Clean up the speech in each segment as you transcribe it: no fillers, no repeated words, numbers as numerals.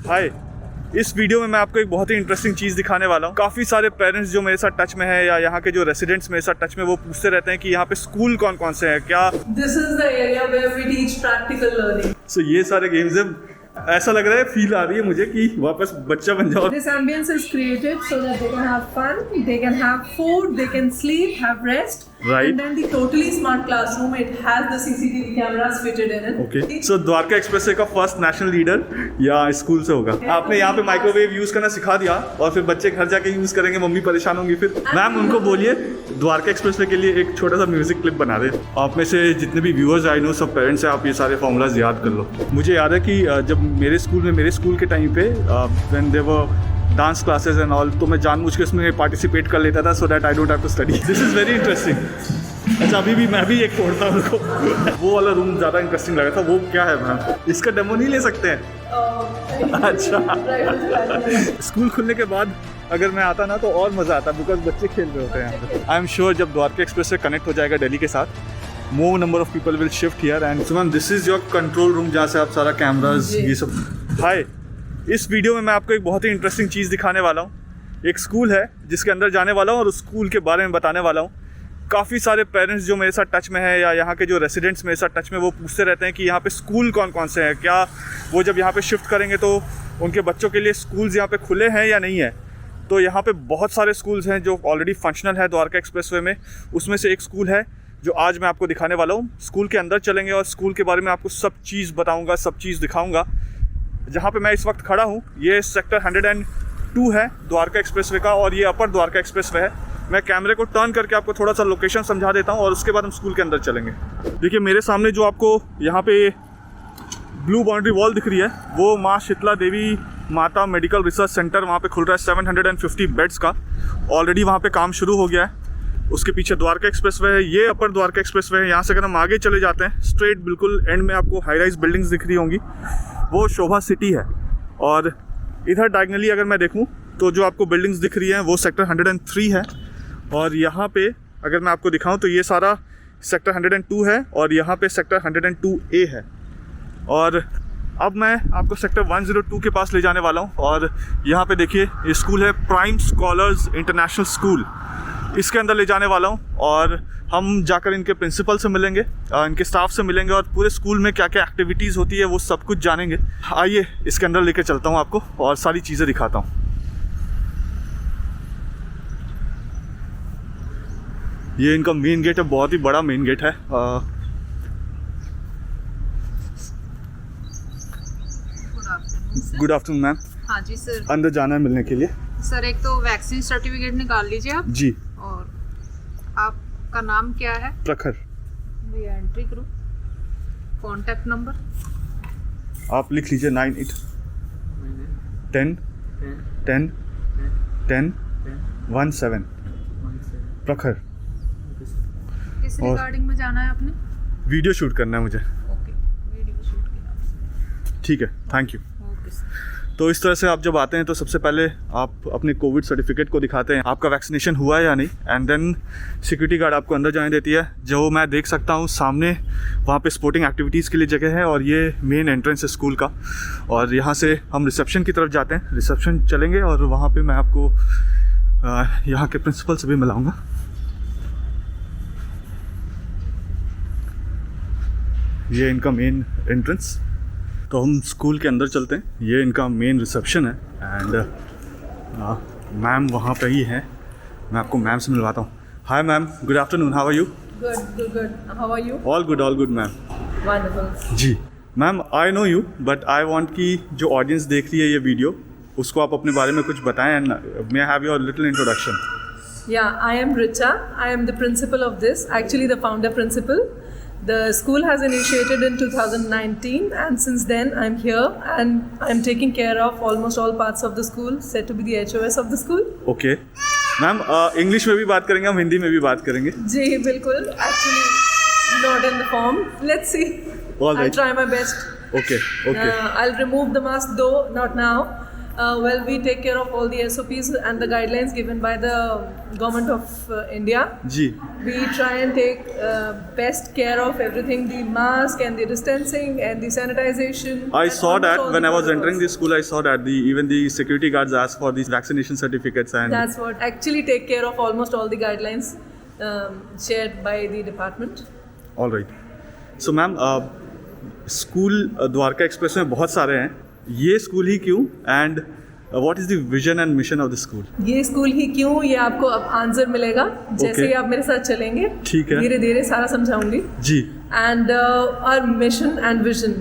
हाय, इस वीडियो में मैं आपको एक बहुत ही इंटरेस्टिंग चीज़ दिखाने वाला हूँ। काफ़ी सारे पेरेंट्स जो मेरे साथ टच में है या यहाँ के जो रेसिडेंट्स मेरे साथ टच में, वो पूछते रहते हैं कि यहाँ पे स्कूल कौन कौन से हैं, क्या This is the area where we teach practical learning. सो ये सारे गेम्स हैं। ऐसा लग रहा है, फील आ रही है मुझे कि वापस बच्चा बन जाओ। This ambience is created so that they can have fun, they can have food, they can sleep, have rest. Right. And then the totally smart classroom, it has the CCTV cameras fitted in it. Okay, so Dwarka expressway का first national leader या school से होगा। आपने यहाँ पे microwave use करना सिखा दिया और फिर बच्चे घर जाके यूज करेंगे, मम्मी परेशान होंगी फिर। मैम उनको बोलिए द्वारका एक्सप्रेसवे के लिए एक छोटा सा म्यूजिक क्लिप बना दे। आप में से जितने भी व्यूअर्स आई नो सब पेरेंट्स हैं, आप ये सारे फॉर्मूलाज याद कर लो। मुझे याद है कि जब मेरे स्कूल के टाइम पे when there were dance classes and all, तो मैं जानबूझ के उसमें पार्टिसिपेट कर लेता था so that I don't have to study. This is very interesting. अच्छा, अभी भी मैं भी एक तोड़ता हूँ उनको। वो वाला रूम ज़्यादा इंटरेस्टिंग लगा था। वो क्या है मैम, इसका डेमो नहीं ले सकते हैं? अच्छा, स्कूल खुलने के बाद अगर मैं आता ना तो और मज़ा आता, बिकॉज बच्चे खेल रहे होते हैं यहाँ पे। आई एम श्योर जब द्वारका एक्सप्रेस से कनेक्ट हो जाएगा दिल्ली के साथ, मोर number of people will shift here. And so ma'am, this is your control room जहाँ से आप सारा कैमराज ये सब। हाय, इस वीडियो में मैं आपको एक बहुत ही इंटरेस्टिंग चीज़ दिखाने वाला हूँ। एक स्कूल है जिसके अंदर जाने वाला हूँ और उस स्कूल के बारे में बताने वाला हूँ। काफ़ी सारे पेरेंट्स जो मेरे साथ टच में है या यहाँ के जो रेसिडेंट्स मेरे साथ टच में, वो पूछते रहते हैं कि यहाँ पे स्कूल कौन कौन से हैं, क्या वो जब यहाँ पे शिफ्ट करेंगे तो उनके बच्चों के लिए स्कूल्स यहाँ पे खुले हैं या नहीं है। तो यहाँ पे बहुत सारे स्कूल्स हैं जो ऑलरेडी फंक्शनल है द्वारका एक्सप्रेसवे में। उसमें से एक स्कूल है जो आज मैं आपको दिखाने वाला हूँ। स्कूल के अंदर चलेंगे और स्कूल के बारे में आपको सब चीज़ बताऊँगा, सब चीज़ दिखाऊँगा। जहाँ पे मैं इस वक्त खड़ा हूँ ये सेक्टर 102 है द्वारका एक्सप्रेसवे का, और ये अपर द्वारका एक्सप्रेसवे है। मैं कैमरे को टर्न करके आपको थोड़ा सा लोकेशन समझा देता हूँ और उसके बाद हम स्कूल के अंदर चलेंगे। देखिए मेरे सामने जो आपको यहाँ पे ब्लू बाउंड्री वॉल दिख रही है, वो माँ शीतला देवी माता मेडिकल रिसर्च सेंटर वहाँ पे खुल रहा है। 750 बेड्स का ऑलरेडी वहाँ पे काम शुरू हो गया है। उसके पीछे द्वारका एक्सप्रेसवे है, ये अपर द्वारका एक्सप्रेसवे है। यहाँ से अगर हम आगे चले जाते हैं स्ट्रेट, बिल्कुल एंड में आपको हाई राइज बिल्डिंग्स दिख रही होंगी, वो शोभा सिटी है। और इधर डायगनली अगर मैं देखूँ तो जो आपको बिल्डिंग्स दिख रही हैं वो सेक्टर 103 है। और यहाँ पे अगर मैं आपको दिखाऊं तो ये सारा सेक्टर 102 है और यहाँ पे सेक्टर 102A है। और अब मैं आपको सेक्टर 102 के पास ले जाने वाला हूँ। और यहाँ पे देखिए ये स्कूल है प्राइम स्कॉलर्स इंटरनेशनल स्कूल, इसके अंदर ले जाने वाला हूँ। और हम जाकर इनके प्रिंसिपल से मिलेंगे, इनके स्टाफ से मिलेंगे और पूरे स्कूल में क्या क्या एक्टिविटीज़ होती है वो सब कुछ जानेंगे। आइए इसके अंदर लेके चलता हूँ आपको और सारी चीज़ें दिखाता हूँ। ये इनका मेन गेट है, बहुत ही बड़ा मेन गेट है। Good afternoon ma'am. हाँ जी सर। अंदर जाना है मिलने के लिए। सर एक तो वैक्सीन सर्टिफिकेट निकाल लीजिए आप जी। और आपका नाम क्या है? प्रखर। भैया एंट्री करो। कॉन्टैक्ट नंबर आप लिख लीजिए 98 10 10 10 17 प्रखर। किस और- रिगार्डिंग में जाना है आपने? वीडियो शूट करना है मुझे। ओके, वीडियो शूट के ठीक है, थैंक यू। Okay sir. तो इस तरह से आप जब आते हैं तो सबसे पहले आप अपने कोविड सर्टिफिकेट को दिखाते हैं, आपका वैक्सीनेशन हुआ है या नहीं। एंड देन सिक्योरिटी गार्ड आपको अंदर जाने देती है। जो मैं देख सकता हूँ सामने वहाँ पे स्पोर्टिंग एक्टिविटीज़ के लिए जगह है और ये मेन एंट्रेंस है स्कूल का। और यहाँ से हम रिसेप्शन की तरफ जाते हैं, रिसेप्शन चलेंगे और वहाँ पर मैं आपको यहाँ के प्रिंसिपल से भी मिलाऊँगा। ये इनका मेन एंट्रेंस। तो हम स्कूल के अंदर चलते हैं, ये इनका मेन रिसेप्शन है। एंड मैम वहाँ पे ही हैं, मैं आपको मैम से मिलवाता हूँ। Hi ma'am, good afternoon, how are you? Good. How are you? All good ma'am. Wonderful. जी ma'am, I know you but I want कि जो ऑडियंस देख रही है ये वीडियो, उसको आप अपने बारे में कुछ बताएं। And may I have your little introduction. Yeah, I am Richa. I am the principal of this, actually the founder principal. The school has initiated in 2019 and since then I'm here and I'm taking care of almost all parts of the school, said to be the HOS of the school. Okay ma'am, English में भी बात करेंगे हम, हिंदी में भी बात करेंगे। जी बिल्कुल, actually not in the form. Let's see. All right. I'll try my best. Okay. I'll remove the mask though, not now. Well, we take care of all the SOPs and the guidelines given by the government of India. जी We try and take best care of everything, the mask and the distancing and the sanitization. I and saw almost that all when the I was entering the protocols. school. I saw that even the security guards asked for these vaccination certificates and That's what actually take care of almost all the guidelines shared by the department. All right. So ma'am school Dwarka express में बहुत सारे हैं, ये school ही क्यों and what is the vision and mission of the school? ये school ही क्यों, ये आपको अब आंसर मिलेगा जैसे Okay. ही आप मेरे साथ चलेंगे. ठीक है. धीरे धीरे सारा समझाऊंगी. जी And our mission and vision.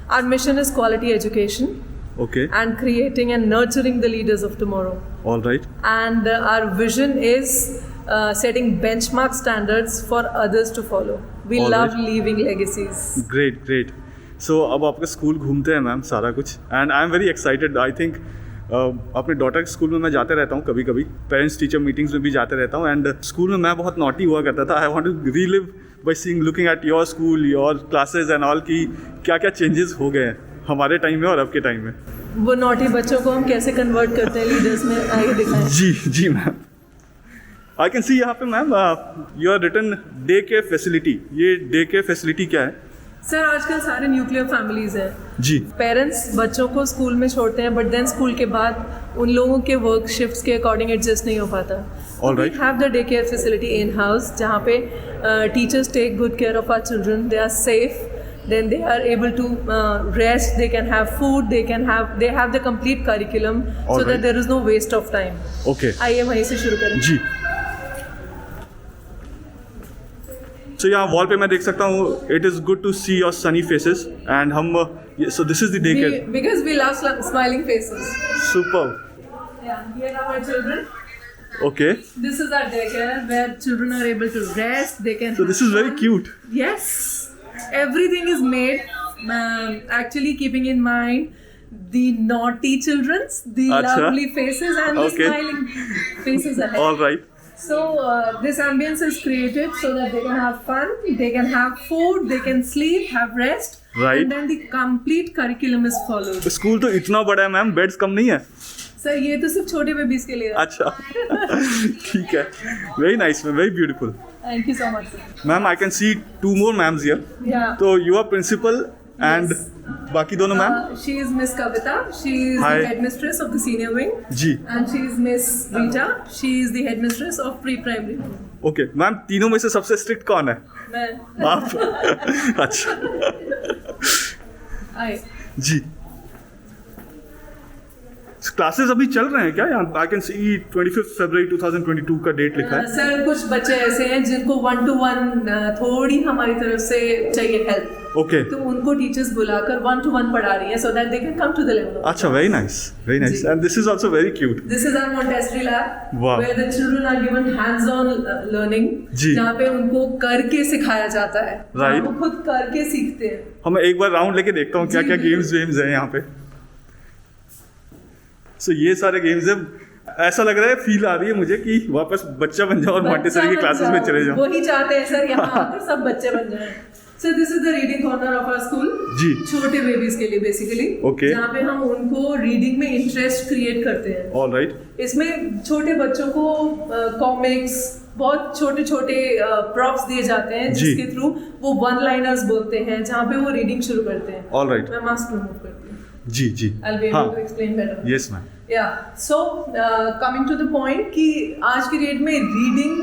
Our mission is quality education okay and creating and nurturing the leaders of tomorrow. All right. And our vision is setting benchmark standards for others to follow. We All love right. leaving legacies. Great great. So अब आपका school घूमते हैं ma'am सारा कुछ and I am very excited. I think अपने daughter के school में मैं जाते रहता हूँ कभी कभी, पेरेंट्स टीचर मीटिंग्स में भी जाते रहता हूँ एंड स्कूल में मैं बहुत नॉटी हुआ करता था. I want to relive by seeing looking at your school, your classes and all की क्या क्या चेंजेस हो गए हैं हमारे टाइम में और अब के टाइम में. वो नॉटी बच्चों को हम कैसे कन्वर्ट करते हैं लीडर्स में, आइए दिखाएं. जी जी मैम. आई कैन सी यहाँ पे ma'am you are written day care facility. ये डे केयर फैसिलिटी क्या है? सर आजकल सारे न्यूक्लियर फैमिलीज हैं. जी पेरेंट्स बच्चों को स्कूल में छोड़ते हैं बट देन स्कूल के बाद उन लोगों के वर्क शिफ्ट्स के अकॉर्डिंग एडजस्ट नहीं हो पाता. All right. We have the day care facility in house जहाँ पे teachers take good care of our children. They are safe, then they are able to rest, they can have food, they have the complete curriculum. All so right. that there is no waste of time. Okay आइए वहीं से शुरू करें. जी. सो यहाँ wall पे मैं देख सकता हूँ it is good to see your sunny faces and hmm so this is the day care. Because we love smiling faces. Super. Yeah, here are our children. Okay This is our daycare where children are able to rest. They can. So have this is very fun. Cute. Yes, everything is made actually keeping in mind the naughty children's, the Acha. lovely faces and Okay. the smiling faces ahead. All right. So this ambience is created so that they can have fun, they can have food, they can sleep, have rest, Right. and then the complete curriculum is followed. School तो इतना बड़ा है ma'am, beds कम नहीं है. Sir ये तो सिर्फ छोटे बेबीज के लिए है. अच्छा ठीक है. Very nice ma'am, very beautiful. Thank you so much, sir. Ma'am I can see two more ma'ams here. Yeah. तो यू आर प्रिंसिपल एंड बाकी दोनों ma'am. She is Miss Kavita. She is Hi. the headmistress of the senior wing. जी And she is Miss Rita. She is the headmistress of pre-primary. Okay. Ma'am तीनों में से सबसे strict कौन है? मैं आप. अच्छा आए. जी. क्लासेस अभी चल रहे हैं क्या? यहाँ आई कैन सी 25 फरवरी 2022 का डेट लिखा है. सर कुछ बच्चे ऐसे हैं जिनको 1-to-1 थोड़ी हमारी तरफ से चाहिए हेल्प, ओके. तो उनको टीचर्स बुलाकर 1-to-1 पढ़ा रही है so that they can come to the level. अच्छा वेरी नाइस, वेरी नाइस. जी. And this is also very cute. This is our Montessori lab, Wow. where the children are given hands-on learning, जी. जहाँ पे उनको करके सिखाया जाता है, जहाँ Right. वो खुद करके सीखते हैं. हम एक बार राउंड लेके देखता हूँ क्या जी, क्या बिल्कुल. गेम्स वेम्स हैं यहाँ पे. सो ये सारे गेम्स हैं. ऐसा लग रहा है, फील आ रही है मुझे कि वापस बच्चा बन जाओ और मॉन्टेसरी की बच्चा क्लासेस बन में जाओ. चले जाओ. वही चाहते हैं सर, यहाँ आकर सब बच्चे बन जाएं. So this is the reading corner of our school. जी. छोटे बेबीज के लिए बेसिकली. Okay. जहाँ पे हम उनको रीडिंग में इंटरेस्ट क्रिएट करते हैं. All right. इसमें छोटे बच्चों को कॉमिक्स, बहुत छोटे छोटे प्रॉप्स दिए जाते हैं जी. जिसके थ्रू वो वन लाइनर्स बोलते हैं, जहाँ पे वो रीडिंग शुरू करते हैं. All right. मैं मास्क रिमूव करती हूँ. जी जी. I'll be able to explain better. Yes ma'am. Yeah. So coming to the point कि आज की डेट में रीडिंग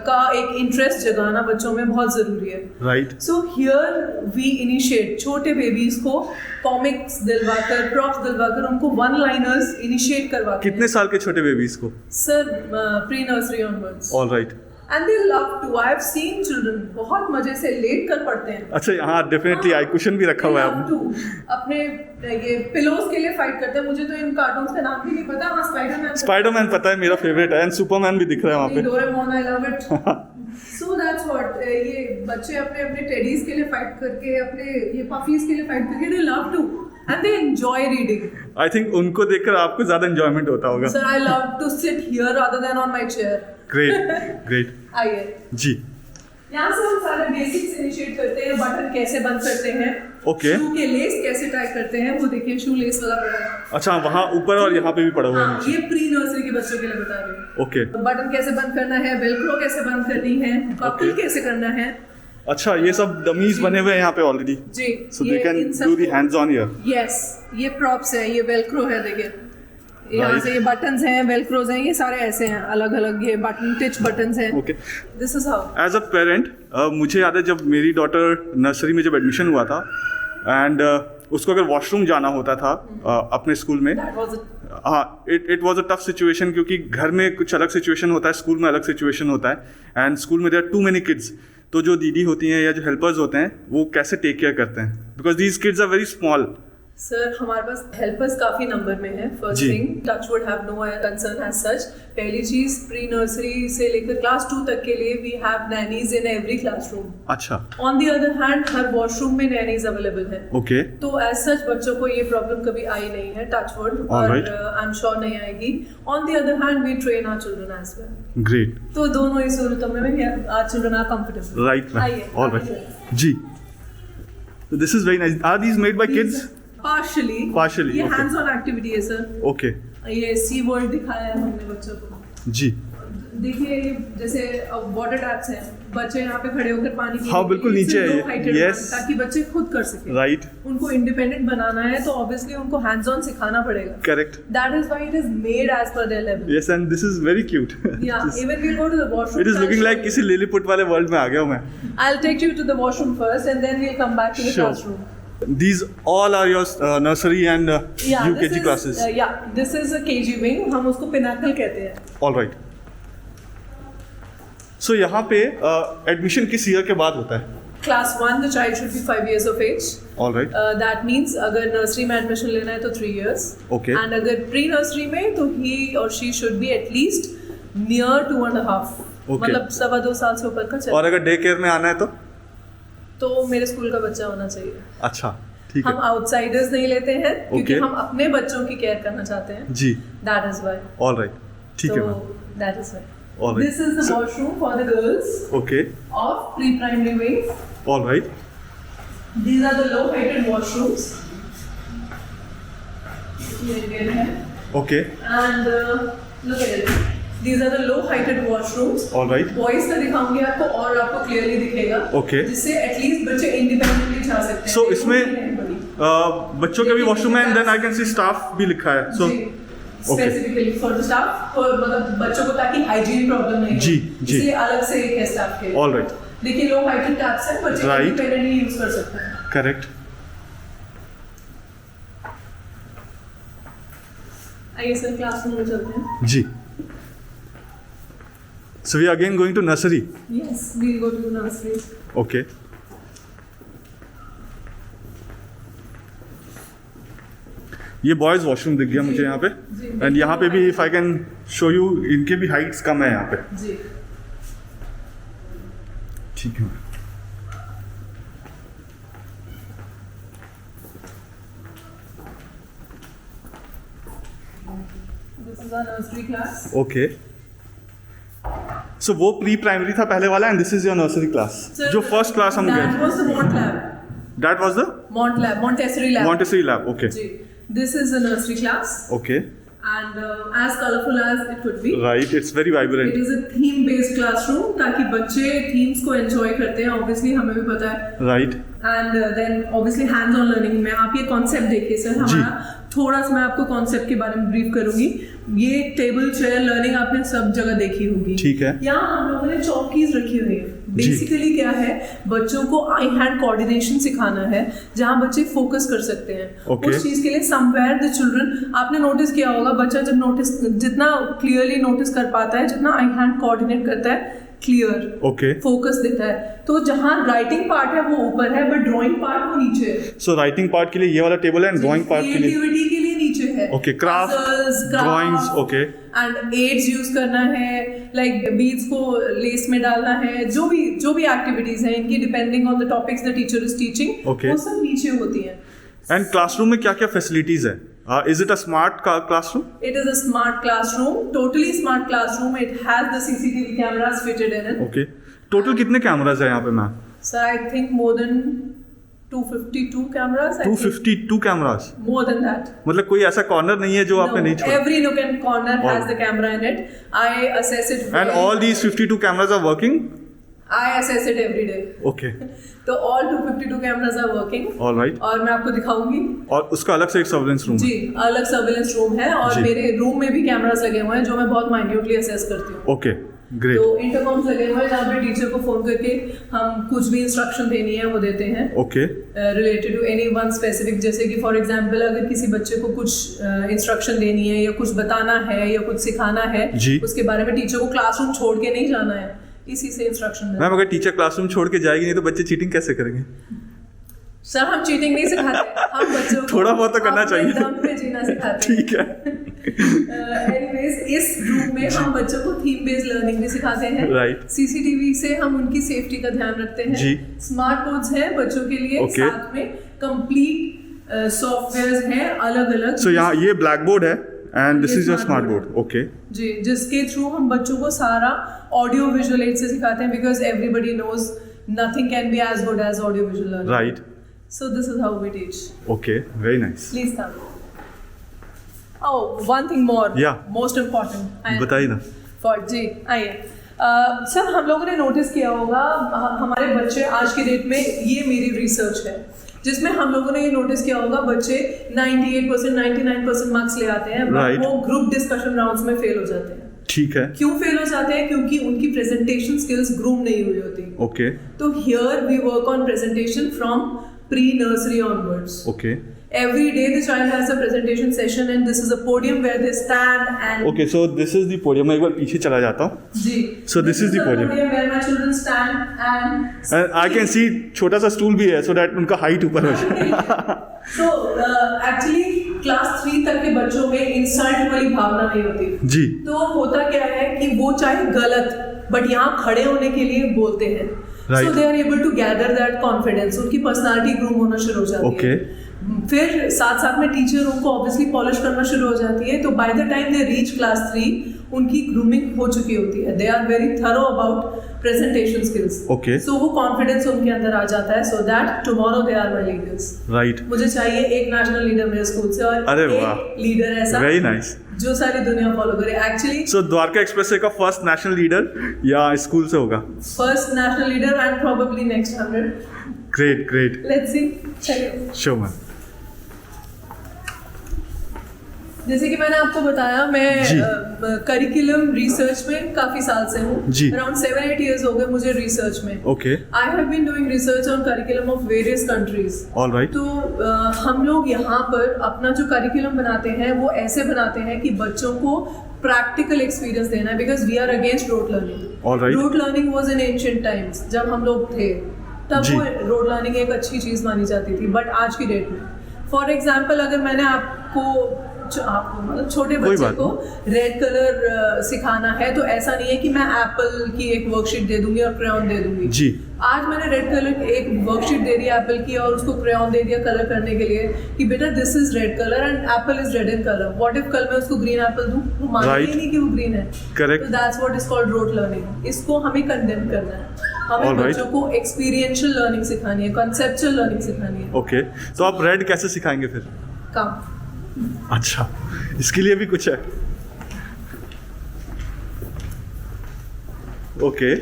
का एक इंटरेस्ट जगाना बच्चों में बहुत ज़रूरी है. Right. So here we initiate छोटे बेबीज को कॉमिक्स दिलवाकर, प्रॉप्स दिलवाकर उनको वन लाइनर्स इनिशिएट करवाते कितने साल के छोटे बेबीज को? Sir pre nursery onwards. All right. And they love to. I have seen children बहुत मजे से लेट कर पढ़ते हैं. अच्छा हाँ डेफिनेटली आई कुशन भी रखा हुआ है They love आपने. to. अपने ये पिलोज के लिए फाइट करते हैं. मुझे तो इन कार्टून्स का नाम भी नहीं पता. हाँ स्पाइडरमैन. स्पाइडरमैन पता है, मेरा फेवरेट है. एंड सुपरमैन भी दिख रहा है वहाँ पे. Doraemon, I love it. So that's what. ये बच्चे अपने अपने टेडीज के लिए फाइट करके, अपने ये पफीज के लिए फाइट करके, they love to and they enjoy reading. I think उनको देखकर आपको ज्यादा एंजॉयमेंट होता होगा. Sir I love to sit here rather than on my chair. Great great. आइए. जी. यहाँ से हम सारे बेसिक्स इनिशिएट करते हैं. बटन कैसे बंद करते हैं, Okay. शू के लेस कैसे टाई करते हैं वो देखिए, शू लेस वाला पड़ा है। अच्छा, वहाँ ऊपर और यहाँ पे भी पड़ा हुआ है हाँ, नीचे। ये प्री नर्सरी के बच्चों के लिए बता रही हूँ। ओके। बटन कैसे बंद करना है, वेलक्रो कैसे बंद करनी है, बकल Okay. कैसे करना है। अच्छा, ये सब डमीज बने हुए हैं यहाँ पे ऑलरेडी, जी, so they can do the hands on here. Yes, ये प्रॉप्स है, ये वेलक्रो है, देखिए यहाँ Right. से ये बटन्स हैं, वेलक्रोज हैं, ये सारे ऐसे हैं अलग अलग, ये बटन टिच बटन्स हैं। Okay. This is how. As a parent मुझे याद है जब मेरी डॉटर नर्सरी में जब एडमिशन हुआ था एंड उसको अगर वॉशरूम जाना होता था अपने स्कूल में, दैट वाज हाँ, it was a tough situation, क्योंकि घर में कुछ अलग सिचुएशन होता है, स्कूल में अलग सिचुएशन होता है, एंड स्कूल में there are too many kids. तो जो दीदी होती हैं या जो हेल्पर्स होते हैं वो कैसे टेक केयर करते हैं, because these kids are very small. Sir, हमारे पास हेल्पर्स काफ़ी नंबर में है। फर्स्ट जी। Thing, touch would have no concern as such. पहली चीज़, प्री नर्सरी से लेकर क्लास 2 तक के लिए we have nannies in every classroom. अच्छा, ऑन द अदर हैंड, हर वॉशरूम में नैनीज अवेलेबल है। ओके। तो एज सच बच्चों को ये प्रॉब्लम कभी आई नहीं है, टच वुड, और Alright. आई एम श्योर नहीं आएगी। On the other hand, we train our children as well. Great, तो दोनों ही सूरतों में our children are comfortable. Right, आइए, ऑल राइट जी। तो this is very nice. Are these made by kids? Partially, Partially, ये okay. हैंड्स ऑन एक्टिविटी है सर। ओके ये सी वर्ल्ड दिखाया है हमने बच्चों को। जी। देखिए, ये जैसे वाटर टैप्स हैं, बच्चे यहाँ पे खड़े होकर पानी पीने हाँ, के बिल्कुल लिए, नीचे है it's a ये, low-heighted yes. one, ताकि बच्चे खुद कर सकें। राइट, उनको इंडिपेंडेंट बनाना है तो ऑब्वियसली उनको हैंड्स ऑन सिखाना पड़ेगा। Correct, that is why it is made as per their level. Yes, and this is very cute. या even we go to the washroom. It is looking like किसी Lilliput वाले world में आ गया हूँ मैं। I will take you to the washroom first and then we will come back to the Sure. Classroom. These all are your nursery and Yeah, UKG classes. this is a KG wing, हम उसको Pinnacle कहते हैं। All right. So यहाँ पे admission किस year के बाद होता है? Class 1, the child should be 5 years of age. All right. That means अगर नर्सरी में एडमिशन लेना है तो 3 years. Okay. And अगर प्री नर्सरी में तो he or she should be at least near 2.5. Okay. मतलब 2.25 साल से ऊपर का और चाहिए। अगर डे केयर में आना है तो मेरे स्कूल का बच्चा होना चाहिए। अच्छा, ठीक हम है आउटसाइडर्स नहीं लेते हैं क्योंकि Okay. हम अपने बच्चों की केयर करना चाहते हैं। जी। That is why. All right. ठीक है So ma'am. that is why. All right. This is the washroom for the girls Okay. of pre-primary wing. All right. These are the low-heighted washrooms. ये again है। Okay. And look at it. These are the low-heighted washrooms. All right. Boys का दिखाऊंगी आपको और आपको clearly दिखेगा। Okay. जिससे at least बच्चे independently जा सकते हैं। So देखो, इसमें ये नहीं बड़ी। बच्चों के भी वॉशरूम है and then I can see staff भी लिखा है। सो जी, specifically for the staff, for मतलब बच्चों को ताकि hygiene problem नहीं हो। जी, जी। इसलिए अलग से एक है staff के लिए। ऑल राइट, देखिए low-heighted taps हैं, बच्चे Right. independently use कर सकते हैं। करेक्ट। आइए सर, क्लासरूम में चलते हैं। जी। So we are again going to nursery. Yes, we'll go to nursery. Okay. ये बॉयज वॉशरूम दिख गया मुझे यहाँ पे, जी। एंड यहाँ पे भी if I can show you, इनके भी हाइट्स कम है यहाँ पे। जी। ठीक है। This is our nursery class. Okay, so वो प्री प्राइमरी था पहले वाला and this is your nursery class. Sir, जो फर्स्ट क्लास हम That गए, was the Mont lab. That was the Mont lab, Montessori lab. Montessori lab. Okay, जी। This is the nursery class okay, and as colorful as it could be. Right, it's very It vibrant. is a theme based classroom ताकि बच्चे themes को enjoy करते हैं, obviously हमें भी पता है। Right, And then obviously hands on learning में आप ये concept देखिए सर, जी। हमारा थोड़ा सा मैं आपको concept के बारे में brief करूंगी। ये टेबल चेयर लर्निंग आपने सब जगह देखी होगी। ठीक है। यहाँ हम लोगों ने चौकीज रखी हुई है। बेसिकली क्या है, बच्चों को आई हैंड कोऑर्डिनेशन सिखाना है, जहाँ बच्चे फोकस कर सकते हैं। Okay. उस चीज के लिए समवेयर द चिल्ड्रन, आपने नोटिस किया होगा, बच्चा जब नोटिस जितना क्लियरली नोटिस कर पाता है, जितना आई हैंड कोऑर्डिनेट करता है, क्लियर ओके। फोकस देता है। तो जहाँ राइटिंग पार्ट है वो ऊपर है, बट ड्राइंग पार्ट वो नीचे है। सो राइटिंग पार्ट के लिए ये वाला टेबल है एंड ड्राइंग पार्ट के लिए क्रिएटिविटी के लिए नीचे है। Okay, craft, drawings, okay. And aids use करना है, लाइक बीड्स को लेस में डालना है, जो भी एक्टिविटीज हैं इनकी, depending on the topics the teacher is teaching, Okay. वो सब नीचे होती हैं। एंड क्लासरूम में क्या क्या फैसिलिटीज है? Is it a smart classroom? It is a smart classroom, totally smart classroom. It has the CCTV cameras fitted in it. Okay, total कितने कैमराज है यहाँ पे ma'am? Sir, I think more than 252 cameras. 252 cameras, More than that. मतलब कोई ऐसा corner नहीं है जो आपने नहीं छोड़ा. Every nook and corner has All. the camera in it. I assess it. And all these 52 cameras are working? I assess it every day. Okay. तो all 252 cameras are working. All right. और मैं आपको दिखाऊंगी. और उसका अलग से एक सर्विलेंस रूम जी, अलग सर्विलेंस रूम है और जी. मेरे रूम में भी कैमरास लगे हुए हैं जो मैं बहुत माइन्यूटली असेस करती हूँ. Okay, great. तो इंटरकॉम्स लगे हुए हैं जहाँ पे टीचर को फोन करके हम कुछ भी इंस्ट्रक्शन देनी है वो देते हैं. Okay. Related to any one specific, जैसे कि फॉर एग्जांपल अगर किसी बच्चे को कुछ इंस्ट्रक्शन देनी है या कुछ बताना है या कुछ सिखाना है जी. उसके बारे में टीचर को क्लासरूम छोड़ के नहीं जाना है, इसी से इंस्ट्रक्शन मैम, अगर टीचर क्लासरूम छोड़ के जाएगी नहीं तो बच्चे चीटिंग कैसे करेंगे? सर हम चीटिंग नहीं सिखाते, हम बच्चों को थोड़ा बहुत तो करना अपने चाहिए. दम पे जीना सिखाते हैं. ठीक है. एनीवेज, इस ग्रुप में हम बच्चों को थीम बेस्ड लर्निंग भी सिखाते हैं. Right. सीसीटीवी से हम उनकी सेफ्टी का ध्यान रखते हैं. जी. स्मार्ट बोर्ड्स हैं बच्चों के लिए. Okay. साथ में कंप्लीट सॉफ्टवेयर्स हैं अलग अलग. सो यहाँ ये ब्लैक बोर्ड है एंड दिस ये is your smart smart board board. Okay. जी, जिसके थ्रू हम बच्चों को सारा ऑडियो विजुअल एड से सिखाते हैं, because everybody knows nothing can be as good as audio visual learning. Right. So this is how we teach. Okay, very nice. Please come. Oh, one thing more. Yeah. Most important. बताइए ना. For जी, आइए. Sir, हम लोगों ने notice किया होगा हमारे बच्चे आज की डेट में, ये मेरी रिसर्च है जिसमें हम लोगों ने ये नोटिस किया होगा बच्चे 98% 99% मार्क्स ले आते हैं, Right. वो ग्रुप डिस्कशन राउंड्स में फेल हो जाते हैं. ठीक है. क्यों फेल हो जाते हैं? क्योंकि उनकी प्रेजेंटेशन स्किल्स ग्रूम नहीं हुई होती. ओके. तो here we work on presentation from pre nursery onwards. Okay. Every day the child has a presentation session and this is a podium where they stand and okay, so this is the podium. मैं एक बार पीछे चला जाता हूँ. जी. So this is the podium. where my children stand and and I can सी छोटा सा stool भी है सो दैट उनका हाइट ऊपर हो जाए. so actually class 3 तक के बच्चों में इंसल्ट वाली भावना नहीं होती. जी. तो होता क्या है कि वो चाहे गलत बट यहाँ खड़े होने के लिए बोलते हैं. Right. So they are able to gather that confidence. उनकी पर्सनालिटी ग्रूम होना शुरू हो जाती Okay. है. फिर साथ साथ में टीचर उनको ऑब्वियसली पॉलिश करना शुरू हो जाती है. तो by the time they reach class 3 उनकी ग्रूमिंग हो चुकी होती है. They are very thorough about presentation skills. Okay. So वो कॉन्फिडेंस उनके अंदर आ जाता है so that tomorrow they are my leaders. Right. मुझे चाहिए एक नेशनल लीडर मेरे स्कूल से और अरे वाह. एक लीडर ऐसा वेरी नाइस. जो सारी दुनिया फॉलो करे. एक्चुअली सो द्वारका एक्सप्रेस का फर्स्ट नेशनल लीडर या स्कूल से होगा? First national leader and probably next 100. Great, great. Let's see. चलिए, श्योर मैम. जैसे कि मैंने आपको बताया जी. मैं करिकुलम रिसर्च में काफी साल से हूँ. जी. अराउंड 7-8 years हो गए मुझे रिसर्च में. Okay. I have been doing research on curriculum of various countries. All right. तो हम लोग यहाँ पर अपना जो करिकुलम बनाते हैं वो ऐसे बनाते हैं कि बच्चों को प्रैक्टिकल एक्सपीरियंस देना है, because we are against rote learning. All right. Rote learning was in ancient times. जब हम लोग थे तब जी. वो रोड लर्निंग एक अच्छी चीज़ मानी जाती थी. बट आज की डेट में फॉर एग्जाम्पल अगर मैंने आपको मतलब छोटे कोई बच्चे बात को रेड कलर सिखाना है तो ऐसा नहीं है कि मैं एप्पल की एक वर्कशीट दे दूंगी और क्रेयॉन दे दूंगी. जी. आज मैंने रेड कलर एक वर्कशीट दे दी एप्पल की और उसको क्रेयॉन दे दिया कलर करने के लिए कि बेटा this is red colour and Apple is red in colour. What if कल मैं उसको ग्रीन एप्पल दूं? वो मानेगा Right. ही नहीं कि वो ग्रीन है. Correct. तो that's what is called road learning. इसको हमें कंडेम करना है. हमें All right. बच्चों को एक्सपीरियंशियल लर्निंग सिखानी है, कॉन्सेप्चुअल लर्निंग सिखानी है. ओके. तो आप रेड कैसे सिखाएंगे फिर? काम. अच्छा, इसके लिए भी कुछ है. Okay,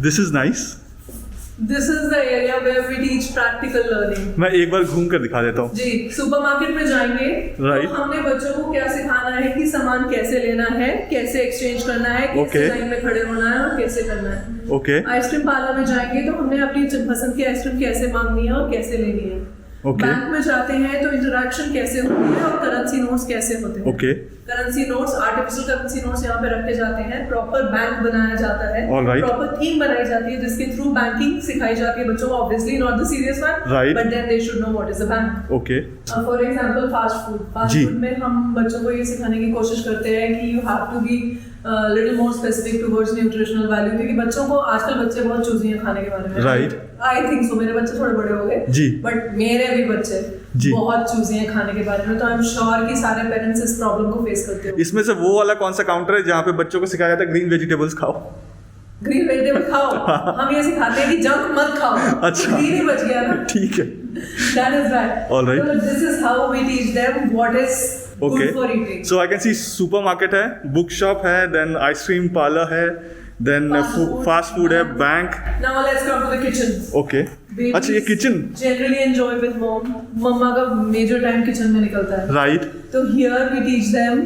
this is nice. This is the area where we teach practical learning. मैं एक बार घूम कर दिखा देता हूँ. जी. सुपरमार्केट में जाएंगे Right. तो हमने बच्चों को क्या सिखाना है कि सामान कैसे लेना है, कैसे एक्सचेंज करना है, Okay. कैसे लाइन में खड़े होना है और कैसे करना है. ओके. आइसक्रीम पार्लर में जाएंगे तो हमने अपनी पसंद की आइसक्रीम कैसे मांगनी है और कैसे लेनी है. Okay. बैंक में जाते हैं तो इंटरेक्शन कैसे होती है और करेंसी नोट्स कैसे होते हैं. Okay. Currency notes, artificial currency notes यहाँ पे रखे जाते हैं. प्रॉपर बैंक बनाया जाता है. All right. प्रॉपर थीम बनाई जाती है जिसके थ्रू बैंकिंग सिखाई जाती है बच्चों को. Obviously not the serious one, Right. But then they should know what is a bank. Okay. For example fast food. Fast जी. फूड में हम बच्चों को ये सिखाने की कोशिश करते हैं कि you have to be little more specific towards nutritional value, क्योंकि बच्चों को आजकल बच्चे बहुत चूजी हैं खाने के बारे में. Right. I think so. मेरे बच्चे थोड़े बड़े हो गए जी. बट मेरे भी बच्चे जी. बहुत चूजी हैं खाने के बारे में. तो आई एम श्योर कि सारे पेरेंट्स इस प्रॉब्लम को फेस करते हो. इसमें से वो वाला कौन सा काउंटर है जहाँ पे बच्चों को सिखाया जाता है ग्रीन वेजिटेबल्स खाओ? ग्रीन वेजिटेबल खाओ, हम ये सिखाते हैं कि जंक मत खाओ। अच्छा। ग्रीन ही बच गया ना। ठीक है, That is right. All right. So this is how we teach them what is okay good for eating. So I can see supermarket है, बुक शॉप है, देन आइसक्रीम पार्लर है, then Fast food. Fast food है, bank. Now let's come to the kitchen. Okay Babies अच्छा, ये kitchen, generally enjoy with mom. मम्मा का major time kitchen में निकलता है। राइट। तो here we teach them,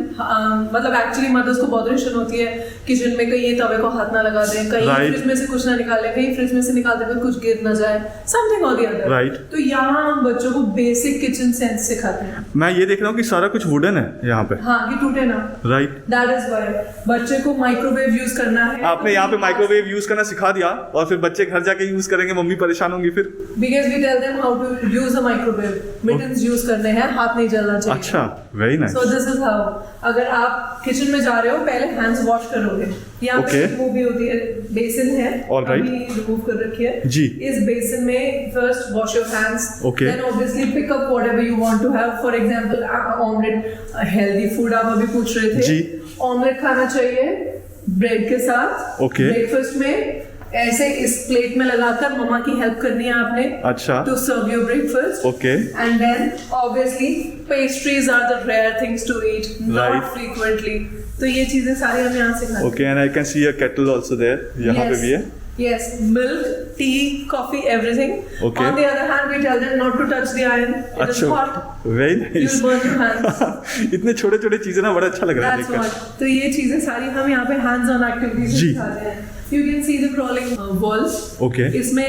मतलब एक्चुअली मदर्स को बहुत टेंशन होती है किचन में, कहीं ये तवे को हाथ ना लगा दें, कहीं Right. फ्रिज में से कुछ ना निकालें, कहीं फ्रिज में से निकालते हुए कुछ गिर ना जाए, समथिंग और दी अदर। Right. तो यहाँ हम बच्चों को बेसिक किचन सेंस सिखाते हैं। मैं ये देख रहा हूँ कि सारा कुछ वुडन है यहाँ पे, हाँ, कि टूटे ना। राइट। That is why बच्चे को माइक्रोवेव यूज करना है। आपने यहाँ पे माइक्रोवेव यूज करना सिखा दिया और फिर बच्चे घर जाके यूज करेंगे, मम्मी परेशान होंगी फिर। Because we tell them how to use a microwave. Mittens use करने हैं, हाथ नहीं जलना चाहिए। अच्छा, very nice. So this is how. अगर आप किचन में जा रहे हो, पहले हैंड्स वॉश करोगे। यहाँ Okay. पे वो भी होती है, बेसिन है, All right. अभी रिमूव कर रखी है। जी। इस बेसिन में first wash your hands, Okay. Then obviously pick up whatever you want to have. For example omelette, healthy food आप अभी पूछ रहे थे। जी। ऑमलेट खाना चाहिए ब्रेड के साथ। Okay. ब्रेकफास्ट में ऐसे इस प्लेट में लगाकर मम्मा की हेल्प करनी है आपने। अच्छा। To serve your breakfast. Okay. And then obviously pastries are the rare things to eat, not Right. frequently. तो ये चीजें सारी हम यहाँ सिखाते हैं। Okay and I can see a kettle also there, यहाँ पे भी है। Yes, milk, tea, coffee, everything. Okay. On the other hand, we tell them not to touch the iron. It is अच्छा, hot. Very nice. You'll burn your hands. इतने छोटे छोटे चीजें ना बड़ा अच्छा लग रहा है That's देखकर। what. तो ये चीजें सारी हम यहाँ पे hands-on activities जी। सिखाते हैं। You can see the crawling walls. Okay. इसमें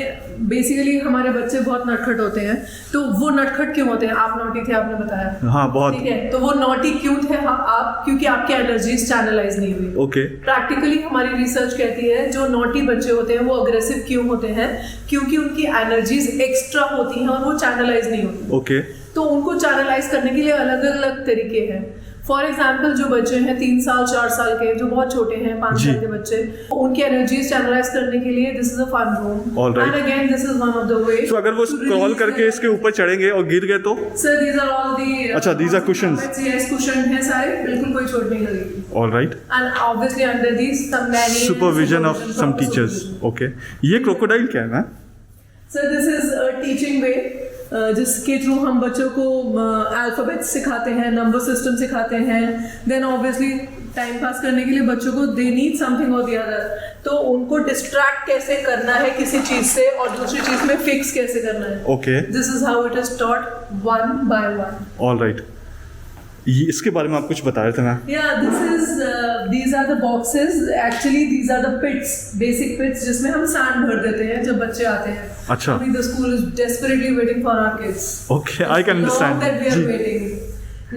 बेसिकली हमारे बच्चे बहुत नटखट होते हैं। तो वो नटखट क्यों होते हैं? आप नॉटी थे, आपने बताया। हाँ बहुत। ठीक है, तो वो नॉटी क्यों थे आप? क्योंकि आपकी एनर्जीज चैनलाइज नहीं हुई। ओके प्रैक्टिकली हमारी रिसर्च कहती है जो नॉटी बच्चे होते हैं वो अग्रेसिव क्यों होते हैं? क्योंकि उनकी एनर्जीज एक्स्ट्रा होती हैं और वो चैनलाइज नहीं होती। ओके तो उनको चैनलाइज करने के लिए अलग अलग तरीके हैं। फॉर एग्जाम्पल जो बच्चे हैं 3 साल 4 साल के, जो बहुत छोटे हैं 5 जी। साल के बच्चे, उनकी एनर्जीज चैनलाइज करने के लिए this is a fun room. All right. And again this is one of the way. तो अगर वो स्क्रॉल करके इसके ऊपर चढ़ेंगे और गिर गए तो? Sir these are all the, अच्छा, these are cushions. यस, कुशन है सारे, बिल्कुल कोई चोट नहीं लगेगी। All right. And obviously under these some nanny supervision of some proper teachers. supervision. ओके, ये क्रोकोडाइल क्या है ma'am? So this is a teaching way जिसके थ्रू हम बच्चों को अल्फाबेट सिखाते हैं, नंबर सिस्टम सिखाते हैं। देन ऑब्वियसली टाइम पास करने के लिए बच्चों को दे नीड समथिंग और द अदर, तो उनको डिस्ट्रैक्ट कैसे करना है किसी चीज से और दूसरी चीज में फिक्स कैसे करना है। Okay, this is how it is taught one by one. Alright. ये इसके बारे में आप कुछ बता रहे थे ma'am? Yeah, these are the boxes. Actually, these are the pits, basic pits, जिसमें हम sand भर देते हैं जब बच्चे आते हैं। अच्छा। I mean, the school is desperately waiting for our kids. Okay, I can Long that we are understand. waiting.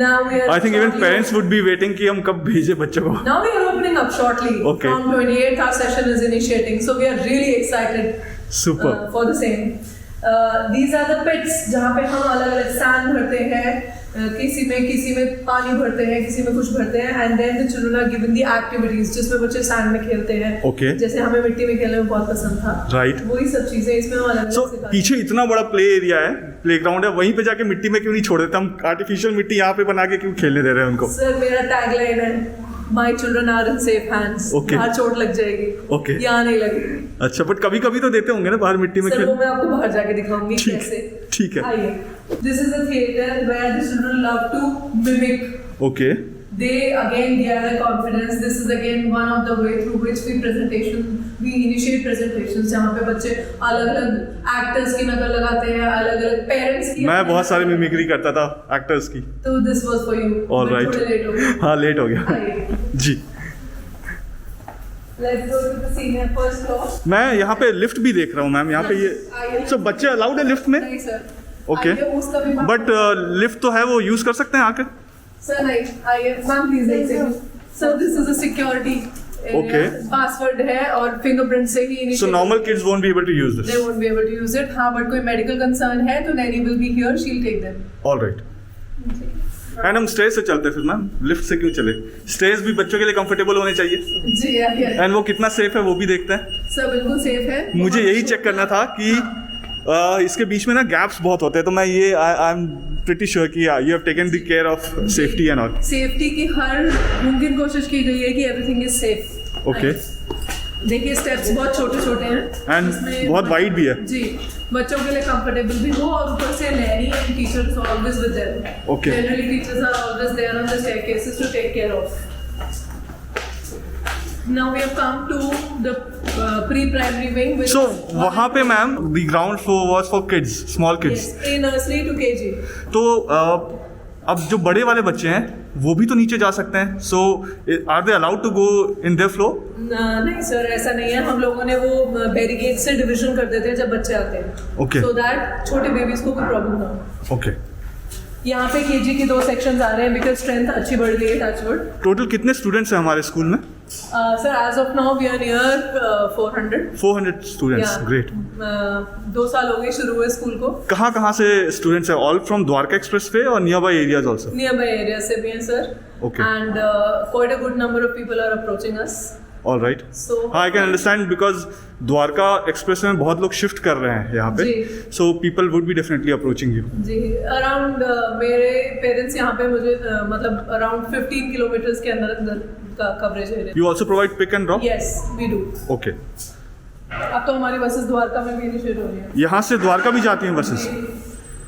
Now we are. I think even shortly- parents would be waiting कि हम कब भेजे बच्चों को। Now we are opening up shortly. Okay. From 28th, our session is initiating, so we are really excited super. for the same. These are the pits जहाँ पे हम अलग अलग sand भरते हैं। किसी में पानी भरते हैं, किसी में कुछ भरते हैं, and then the children are given the activities जिसमें बच्चे सैंड में खेलते हैं। Okay. जैसे हमें मिट्टी में खेलने में बहुत पसंद था। Right. वही सब चीजें इसमें हम अलग सो अलग सिखाते हैं। पीछे इतना बड़ा प्ले एरिया है, प्लेग्राउंड है, वहीं पे जाके मिट्टी में क्यों नहीं छोड़ देते? हम आर्टिफिशियल मिट्टी यहाँ पे बना के क्यों खेलने दे रहे हैं उनको? सर मेरा टैगलाइन है my children are in safe hands. Okay. बाहर चोट लग जाएगी, Okay. यहाँ नहीं लगेगी। अच्छा, बट कभी कभी तो देते होंगे ना बाहर मिट्टी में सर खेल। वो मैं आपको बाहर जाके दिखाऊंगी ठीक कैसे। ठीक है। आइए, this is the theatre where the children love to mimic. Okay, They again gather confidence. This is again one of the way through which we initiate presentations जहाँ पे बच्चे अलग-अलग actors की नकल लगाते हैं, अलग-अलग parents की। मैं बहुत सारी मिमिक्री करता था एक्टर्स की। तो this was for you. All but right. थोड़े late हो गए। हाँ, लेट हो गया आइए। जी। Let's go to the senior first floor. मैं यहाँ पे लिफ्ट भी देख रहा हूँ मैम, यहाँ पे आइए। ये सब बच्चे अलाउड है लिफ्ट में? नहीं सर। ओके, आइए, उसका भी बट लिफ्ट तो है, वो यूज कर सकते हैं आके? सर नहीं, आइए मैम प्लीज एक second. Sir this is a security Okay. Password है और फिंगरप्रिंट से ही initiate- so normal kids won't be able to use They this? won't be able to use it. हाँ, but कोई medical concern है तो nanny will be here. She'll take them. Alright. And हम stage से चलते हैं फिर मैम, लिफ्ट से क्यों चले? स्टेज भी बच्चों के लिए कंफर्टेबल होने चाहिए, जी आइए। एंड वो कितना सेफ है वो भी देखते हैं। सर बिल्कुल सेफ है। मुझे यही चेक करना था कि इसके बीच में ना गैप्स बहुत होते हैं, तो मैं ये आई एम प्रीटी श्योर कि you have taken the care of safety and all. Safety की हर मुमकिन कोशिश की गई है कि एवरीथिंग इज सेफ। ओके, देखिए स्टेप्स बहुत छोटे छोटे हैं एंड इसमें बहुत वाइड भी है. जी, बच्चों के लिए कंफर्टेबल भी हो और ऊपर से nanny and teachers always with them. Okay. Generally teachers are always there on the staircases to take care of. Now we have come to the pre-primary wing. Which So is वहाँ पे ma'am the ground floor was for kids, small kids. yes, in nursery to KG. तो अब जो बड़े वाले बच्चे हैं वो भी तो नीचे जा सकते हैं. So are they allowed to go in their floor? नहीं सर, ऐसा नहीं है. हम लोगों ने वो बैरिकेड से डिवीजन कर देते हैं जब बच्चे आते हैं. Okay. सो दैट छोटे बेबीज को कोई प्रॉब्लम ना हो. ओके. यहाँ पे केजी के 2 सेक्शंस आ रहे हैं बिकॉज स्ट्रेंथ अच्छी बढ़ गई है टचवुड. टोटल कितने स्टूडेंट्स हैं हमारे स्कूल में? Sir as of now we are near 400. 400 students. Great. 2 साल हो गए शुरू हुए स्कूल को. कहाँ से स्टूडेंट्स हैं? All from Dwarka expressway और nearby areas also? Nearby area से भी हैं sir. Okay. And quite a good number of people are approaching us. All right. So- हाँ, I can understand because Dwarka express में बहुत लोग shift कर रहे हैं यहाँ पे. जी. So people would be definitely approaching you. जी, अराउंड मेरे पेरेंट्स यहाँ पे मुझे मतलब अराउंड 15 किलोमीटर्स के अंदर का कवरेज है. You also provide pick and drop? Yes we do. Okay. अब तो हमारी बसेस द्वारका में भी इनिशिएट हो रही है. यहाँ से द्वारका भी जाती हैं बसेस?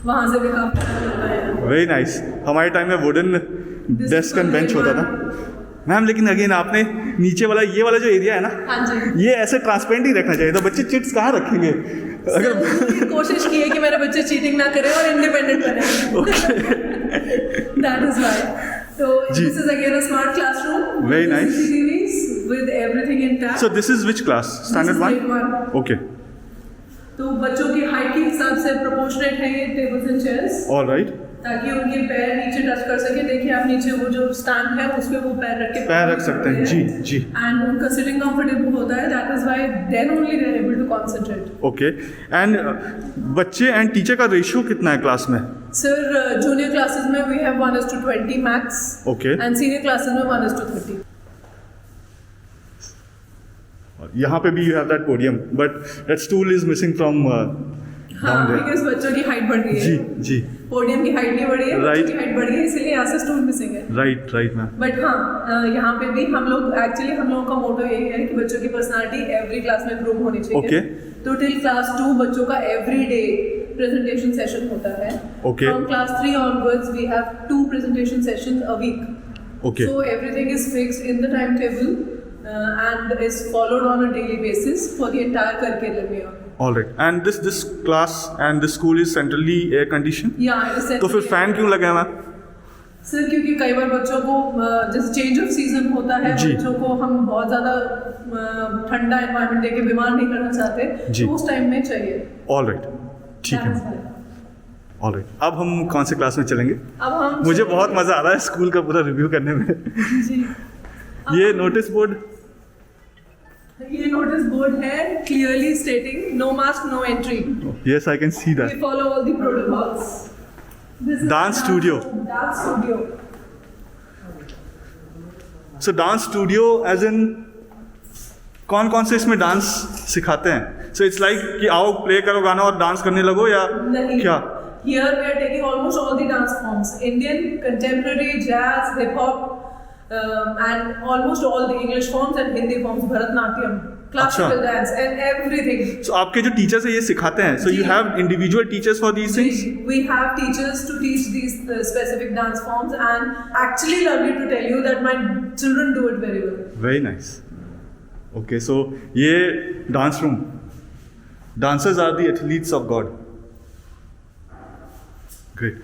वहाँ से भी काफी. Very nice. हमारे टाइम में वुडन डेस्क एंड बेंच होता था मैम. लेकिन अगेन आपने नीचे वाला ये वाला जो एरिया है ना, हाँ जी, ये ऐसे ट्रांसपेरेंट ही रखना चाहिए. तो बच्चे चिट्स कहाँ रखेंगे? अगर सर, कोशिश की है कि मेरे बच्चे चीटिंग ना करें और इंडिपेंडेंट बने. That is why. तो जी. This is again a smart classroom. Very nice. CCTVs with everything intact. So this is which class? Standard grade 1? one. Okay. तो बच्चों की हाइट के हिसाब से प्रोपोर्शनेट है ये tables and chairs, all right. ताकि उनके पैर नीचे टच कर सके. देखिए आप नीचे वो जो स्टैंड है उस पे वो पैर रख के पैर रख सकते हैं. जी जी. एंड उनका सिटिंग कंफर्टेबल होता है. That is why then only they are able to concentrate. Okay. And बच्चे एंड टीचर का रेशियो कितना है क्लास में? सर जूनियर क्लासेस में we have 1:20 max. Okay. And senior classes में 1:30. यहाँ पे भी you have that podium but that stool is missing from हाँ, डाउन देयर. बिकॉज बच्चों की हाइट बढ़ गई जी है. जी. पोडियम की हाइट नहीं बढ़ी है, Right. बच्चों की हाइट बढ़ गई है, इसलिए यहाँ से स्टूल मिसिंग है. Right right ma'am. बट हाँ, यहाँ पे भी हम लोग एक्चुअली हम लोगों का मोटो यही है कि बच्चों की पर्सनालिटी एवरी क्लास में इम्प्रूव होनी चाहिए. Okay. तो टिल क्लास 2 बच्चों का एवरी डे प्रेजेंटेशन सेशन होता है. Okay. From class 3 onwards we have 2 presentation session a week. Okay. So everything is fixed in the timetable and is followed on a daily basis for the entire curriculum year. All right. And this class and this school is centrally air condition? Yeah, it is तो फिर fan क्यों लगा है ma'am? Sir क्योंकि कई बार बच्चों को जैसे चेंज ऑफ सीजन होता है, जी. बच्चों को हम बहुत ज़्यादा ठंडा एनवायरनमेंट देके बीमार नहीं करना चाहते. जी. तो उस टाइम में चाहिए. All right. ठीक है. All right. अब हम कौन से क्लास में चलेंगे? अब हम मुझे बहुत मज़ा आ रहा है स्कूल का पूरा रिव्यू करने में. जी. ये नोटिस बोर्ड? ये नोटिस बोर्ड है clearly stating no mask no entry. Yes, I can see We that. follow all the protocols. This is Dance studio. Dance studio. So dance studio as in कौन कौन से इसमें dance सिखाते हैं? So it's like कि आओ play करो गाना और डांस करने लगो या नहीं. क्या? Here we are taking almost all the dance forms: Indian, contemporary, jazz, hip hop, and almost all the English forms and Hindi forms, Bharatnatyam, classical अच्छा. dance, and everything. सो आपके जो टीचर्स है ये सिखाते हैं? सो यू जी. Have individual teachers for these things? We have teachers to teach these specific dance forms, and actually lovely to tell you that my children do it very well. Very nice. Okay. So ये dance room. Dancers are the athletes of God. Great.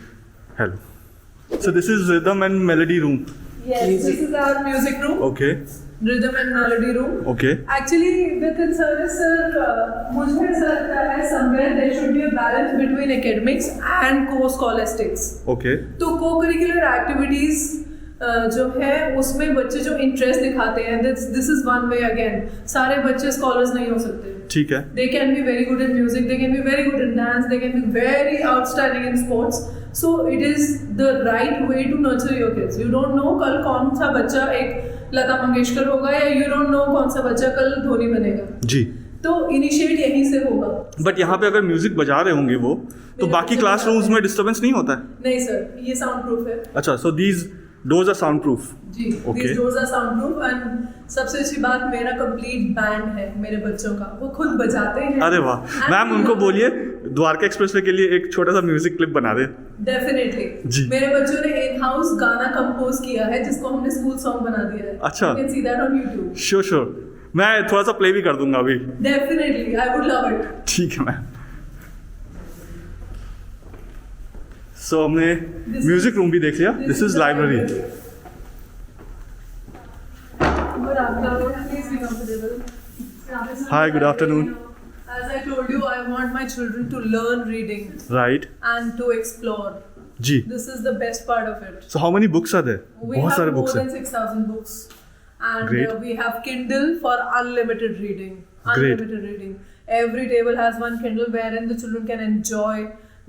Hello. So this is rhythm and melody room. Yes, this is our music room, okay. rhythm and melody room. Okay. Actually, the concern is, sir, मुझे ऐसा लगता है somewhere there should be a balance between academics and co-scholastics. Okay. तो co-curricular activities जो है उसमें बच्चे जो इंटरेस्ट दिखाते हैं, this is one way. Again सारे बच्चे स्कॉलर्स नहीं हो सकते. ठीक है. They can be very good in music, they can be very good in dance, they can be very outstanding in sports. So it is the right way to nurture your kids. You don't know कल कौन सा बच्चा एक लता मंगेशकर होगा या you don't know कौन सा बच्चा कल धोनी बनेगा. जी. तो इनिशिएट यहीं से होगा. बट यहाँ पे अगर म्यूजिक बजा रहे होंगे वो तो बाकी क्लासरूम्स में डिस्टर्बेंस नहीं होता है? नहीं सर, ये साउंड प्रूफ है. अच्छा. So these doors are soundproof जी, Okay. these doors are soundproof and सबसे अच्छी बात मेरा कंप्लीट बैंड है मेरे बच्चों का, वो खुद बजाते हैं। अरे वाह मैम उनको बोलिए द्वारका एक्सप्रेसवे के लिए एक छोटा सा म्यूजिक क्लिप बना दे। डेफिनेटली जी। मेरे बच्चों ने इन हाउस गाना कंपोज किया है जिसको हमने स्कूल सॉन्ग बना दिया है। अच्छा। You can see that on YouTube. Sure मैं थोड़ा सा प्ले भी कर दूंगा अभी। Definitely, I would love it. ठीक है मैम। सो हमने This म्यूजिक रूम भी देख लिया। This is the library. Good afternoon. Please be comfortable. Hi, good afternoon. As I told you, I want my children to learn reading right and to explore. जी। This is the best part of it. So how many books are there? We बहुत have सारे more books than हैं। 6,000 books. And Great. we have Kindle for unlimited reading. Great. Unlimited reading. Every table has one Kindle wherein the children can enjoy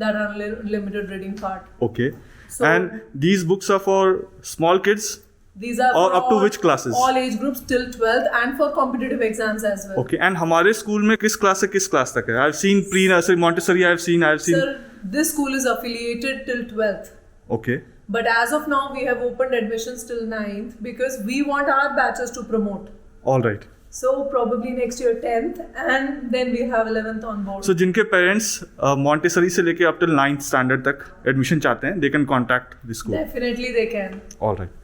that unlimited reading part. Okay So- and these books are for small kids. These are Or for up to which classes? All age groups till 12th and for competitive exams as well. Okay and हमारे school में किस class से किस class तक है? आई have scene pre nursery Montessori, I have scene Sir, this school is affiliated till 12th. Okay But as of now, we have opened admissions till 9th because we want our batches to promote. Alright. So probably next year 10th and then we have 11th on board. सो जिनके parents Montessori से लेके up till 9th standard तक admission चाहते हैं, they can contact the school. Definitely they can. Alright.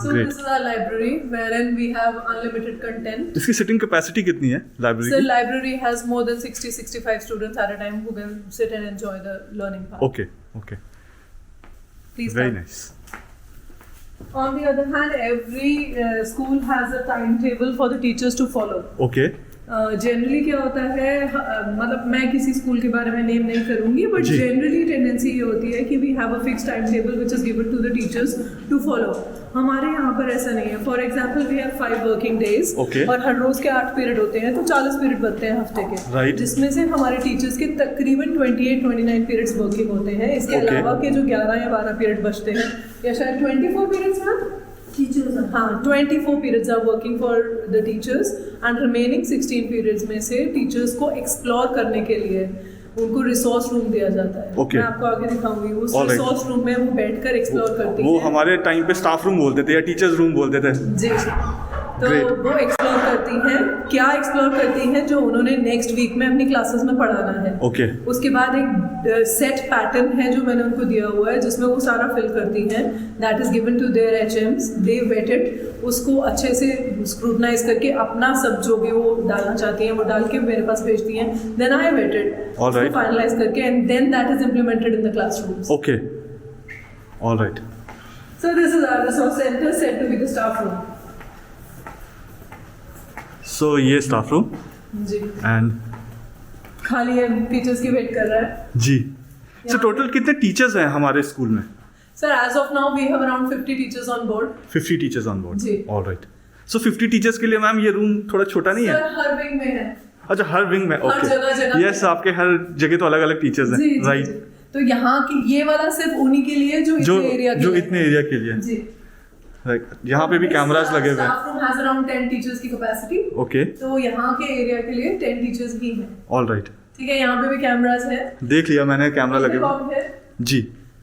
So Great. this is our library wherein we have unlimited content. इसकी sitting capacity कितनी है library So की? library has more than 60-65 students at a time who can sit and enjoy the learning part. Okay okay Please very come. Nice. On the other hand, every school has a timetable for the teachers to follow. Okay generally क्या होता है मतलब मैं किसी school के बारे में name नहीं करूंगी बट जी। जनरली टेंडेंसी ये होती है कि we have a fix time table which is given to the teachers to follow. हमारे यहाँ पर ऐसा नहीं है। For example we have 5 working days Okay. और हर रोज के 8 पीरियड होते हैं तो 40 पीरियड बनते हैं हफ्ते के। Right. जिसमें से हमारे टीचर्स के तकरीबन 28-29 पीरियड्स वर्किंग होते हैं। इसके Okay. अलावा के जो 11 या 12 पीरियड बचते हैं या शायद 24 पीरियड्स में teachers हाँ 24 periods are working for the teachers and remaining 16 periods में से teachers को explore करने के लिए उनको रिसोर्स रूम दिया जाता है। Okay. मैं आपको आगे दिखाऊंगी उस Alright. रिसोर्स रूम में वो बैठकर एक्सप्लोर करती वो हैं। हमारे टाइम पे स्टाफ रूम बोलते थे या टीचर्स रूम बोलते थे। जी तो Great. वो एक्सप्लोर करती हैं। क्या एक्सप्लोर करती हैं? जो उन्होंने नेक्स्ट वीक में अपनी क्लासेस में पढ़ाना है। ओके उसके बाद एक सेट पैटर्न है जो मैंने उनको दिया हुआ है जिसमें वो सारा फिल करती हैं। That is given to their HMs, they vet it, उसको अच्छे से स्क्रूटनाइज करके अपना सब जो भी वो डालना चाहती हैं वो डाल के मेरे पास भेजती हैं। Then I vet it, Alright. Finalise करके and then that is implemented in the classrooms. Okay alright. So this is our resource centre set to be the staff room. सो ये स्टाफ रूम जी एंड खाली है, teachers की wait कर रहा है। जी। So total कितने टीचर्स हैं हमारे स्कूल में? Sir as of now we have around 50 teachers on board. 50 teachers on board. जी। ऑलराइट। सो 50 टीचर्स के लिए मैम ये रूम थोड़ा छोटा नहीं है? सर हर विंग में है। अच्छा हर विंग में। ओके जगह यस आपके हर जगह तो अलग अलग टीचर्स जी, हैं जी, राइट। जी। तो यहाँ की ये वाला सिर्फ उन्हीं के लिए जो जो इतने एरिया जो इतने एरिया के लिए जी। राइट। यहाँ पे भी कैमरास लगे हुए हैं। Staff room has around 10 teachers की कैपेसिटी। ओके तो यहाँ के एरिया के लिए 10 टीचर्स ही हैं। ऑलराइट। ठीक है, यहाँ पे भी कैमरास है, देख लिया मैंने कैमरा लगे हुए इंटरकॉम है, जी।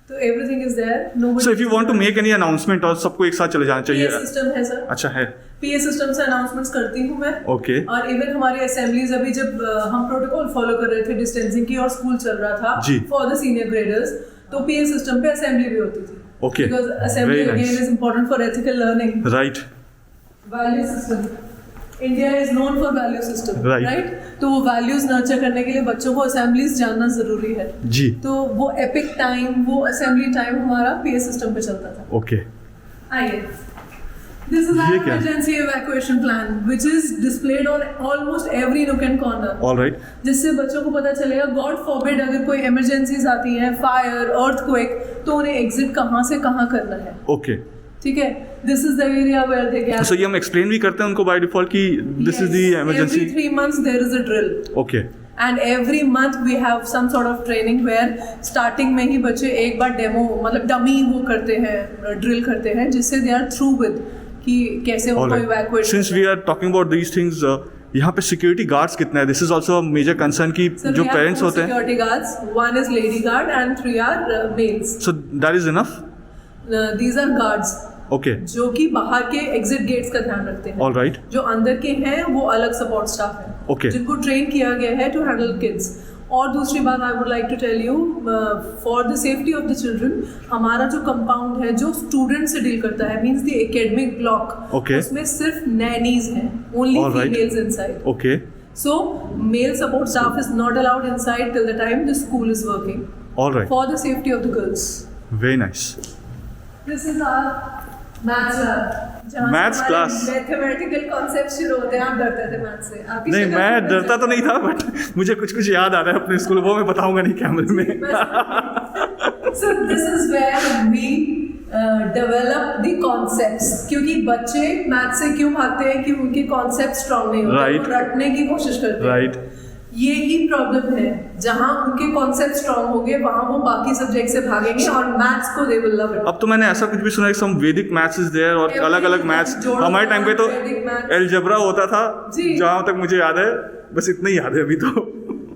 तो everything is there. Nobody so if you want to make any announcement और सबको एक साथ चले जाना चाहिए। सिस्टम है सर। अच्छा है। पीए सिस्टम से अनाउंसमेंट्स करती हूँ मैं। ओके और इवन हमारी असेंबलीज अभी जब हम प्रोटोकॉल फॉलो कर रहे थे डिस्टेंसिंग की और स्कूल चल रहा था जी। फॉर द सीनियर ग्रेडर्स, तो पीए सिस्टम पे असेंबली भी होती थी। Okay. Because assembly Very nice. Again is important for ethical learning. Right value system, India is known for value system Right. Right. तो वो वैल्यूज नर्चर करने के लिए बच्चों को असेंबलीज जानना जरूरी है। जी। तो वो एपिक टाइम, वो असेंबली टाइम हमारा पीए सिस्टम पे चलता था। ओके आइए, दिस इज ये आवर क्या है? Emergency evacuation plan which is displayed on almost every nook and corner, alright. जिससे बच्चों को पता चलेगा गॉड फॉरबिड अगर कोई इमरजेंसीज आती हैं, फायर, अर्थक्वेक, तो उन्हें एग्जिट कहाँ से कहाँ करना है। ओके ठीक है, this is the area where they gather. So ये हम एक्सप्लेन भी करते हैं उनको बाय डिफॉल्ट कि this is the emergency. Every 3 months there is a drill. Okay And every month we have some sort of training where starting में ही बच्चे एक बार डेमो मतलब डमी वो करते हैं, ड्रिल करते हैं, जिससे दे आर थ्रू विद कि कैसे उनको evacuate. Since we are talking about these things, यहाँ पे सिक्योरिटी गार्ड्स कितना है? This is also major concern कि जो पेरेंट्स होते हैं। Security guards, 1 is lady guard and 3 are males. So that is enough? these are guards okay, जो कि बाहर के एग्जिट गेट्स का ध्यान रखते हैं. ऑल राइट, जो अंदर के हैं वो अलग सपोर्ट स्टाफ है Okay. जिनको ट्रेन किया गया है टू हैंडल किड्स. और दूसरी बात I would like to tell you, for the safety of the children हमारा जो कंपाउंड है जो स्टूडेंट से डील करता है, means the academic block, Okay. उसमें सिर्फ नैनीज हैं, only All right. Females inside. Okay, So male support staff is not allowed inside till the time the school is working all right, for the safety of the girls. Very nice. This is our maths lab. Maths class. Mathematical concept शुरू होते हैं. आप डरते थे maths से? आपकी नहीं, शक्ल मैं से डरता तो नहीं था, बट मुझे कुछ कुछ याद आ रहा है अपने स्कूल, वो मैं बताऊंगा नहीं कैमरे में. So this is where we develop the concepts. क्योंकि बच्चे मैथ से क्यों भागते हैं कि उनके कॉन्सेप्ट स्ट्रांग नहीं होते, Right. वो रटने की कोशिश करते हैं. राइट, ये ही प्रॉब्लम है. जहाँ उनके कॉन्सेप्ट स्ट्रांग होंगे वहाँ वो बाकी सब्जेक्ट से भागेंगे और मैथ्स को दे विल लव इट. अब तो मैंने ऐसा कुछ भी सुना है, सम वैदिक मैथ्स इज देयर और अलग अलग मैथ्स. जोड़ो हमारे टाइम पे तो वैदिक maths. एलजेब्रा होता था, जी. जहाँ तक मुझे याद है, बस इतना ही याद है अभी तो.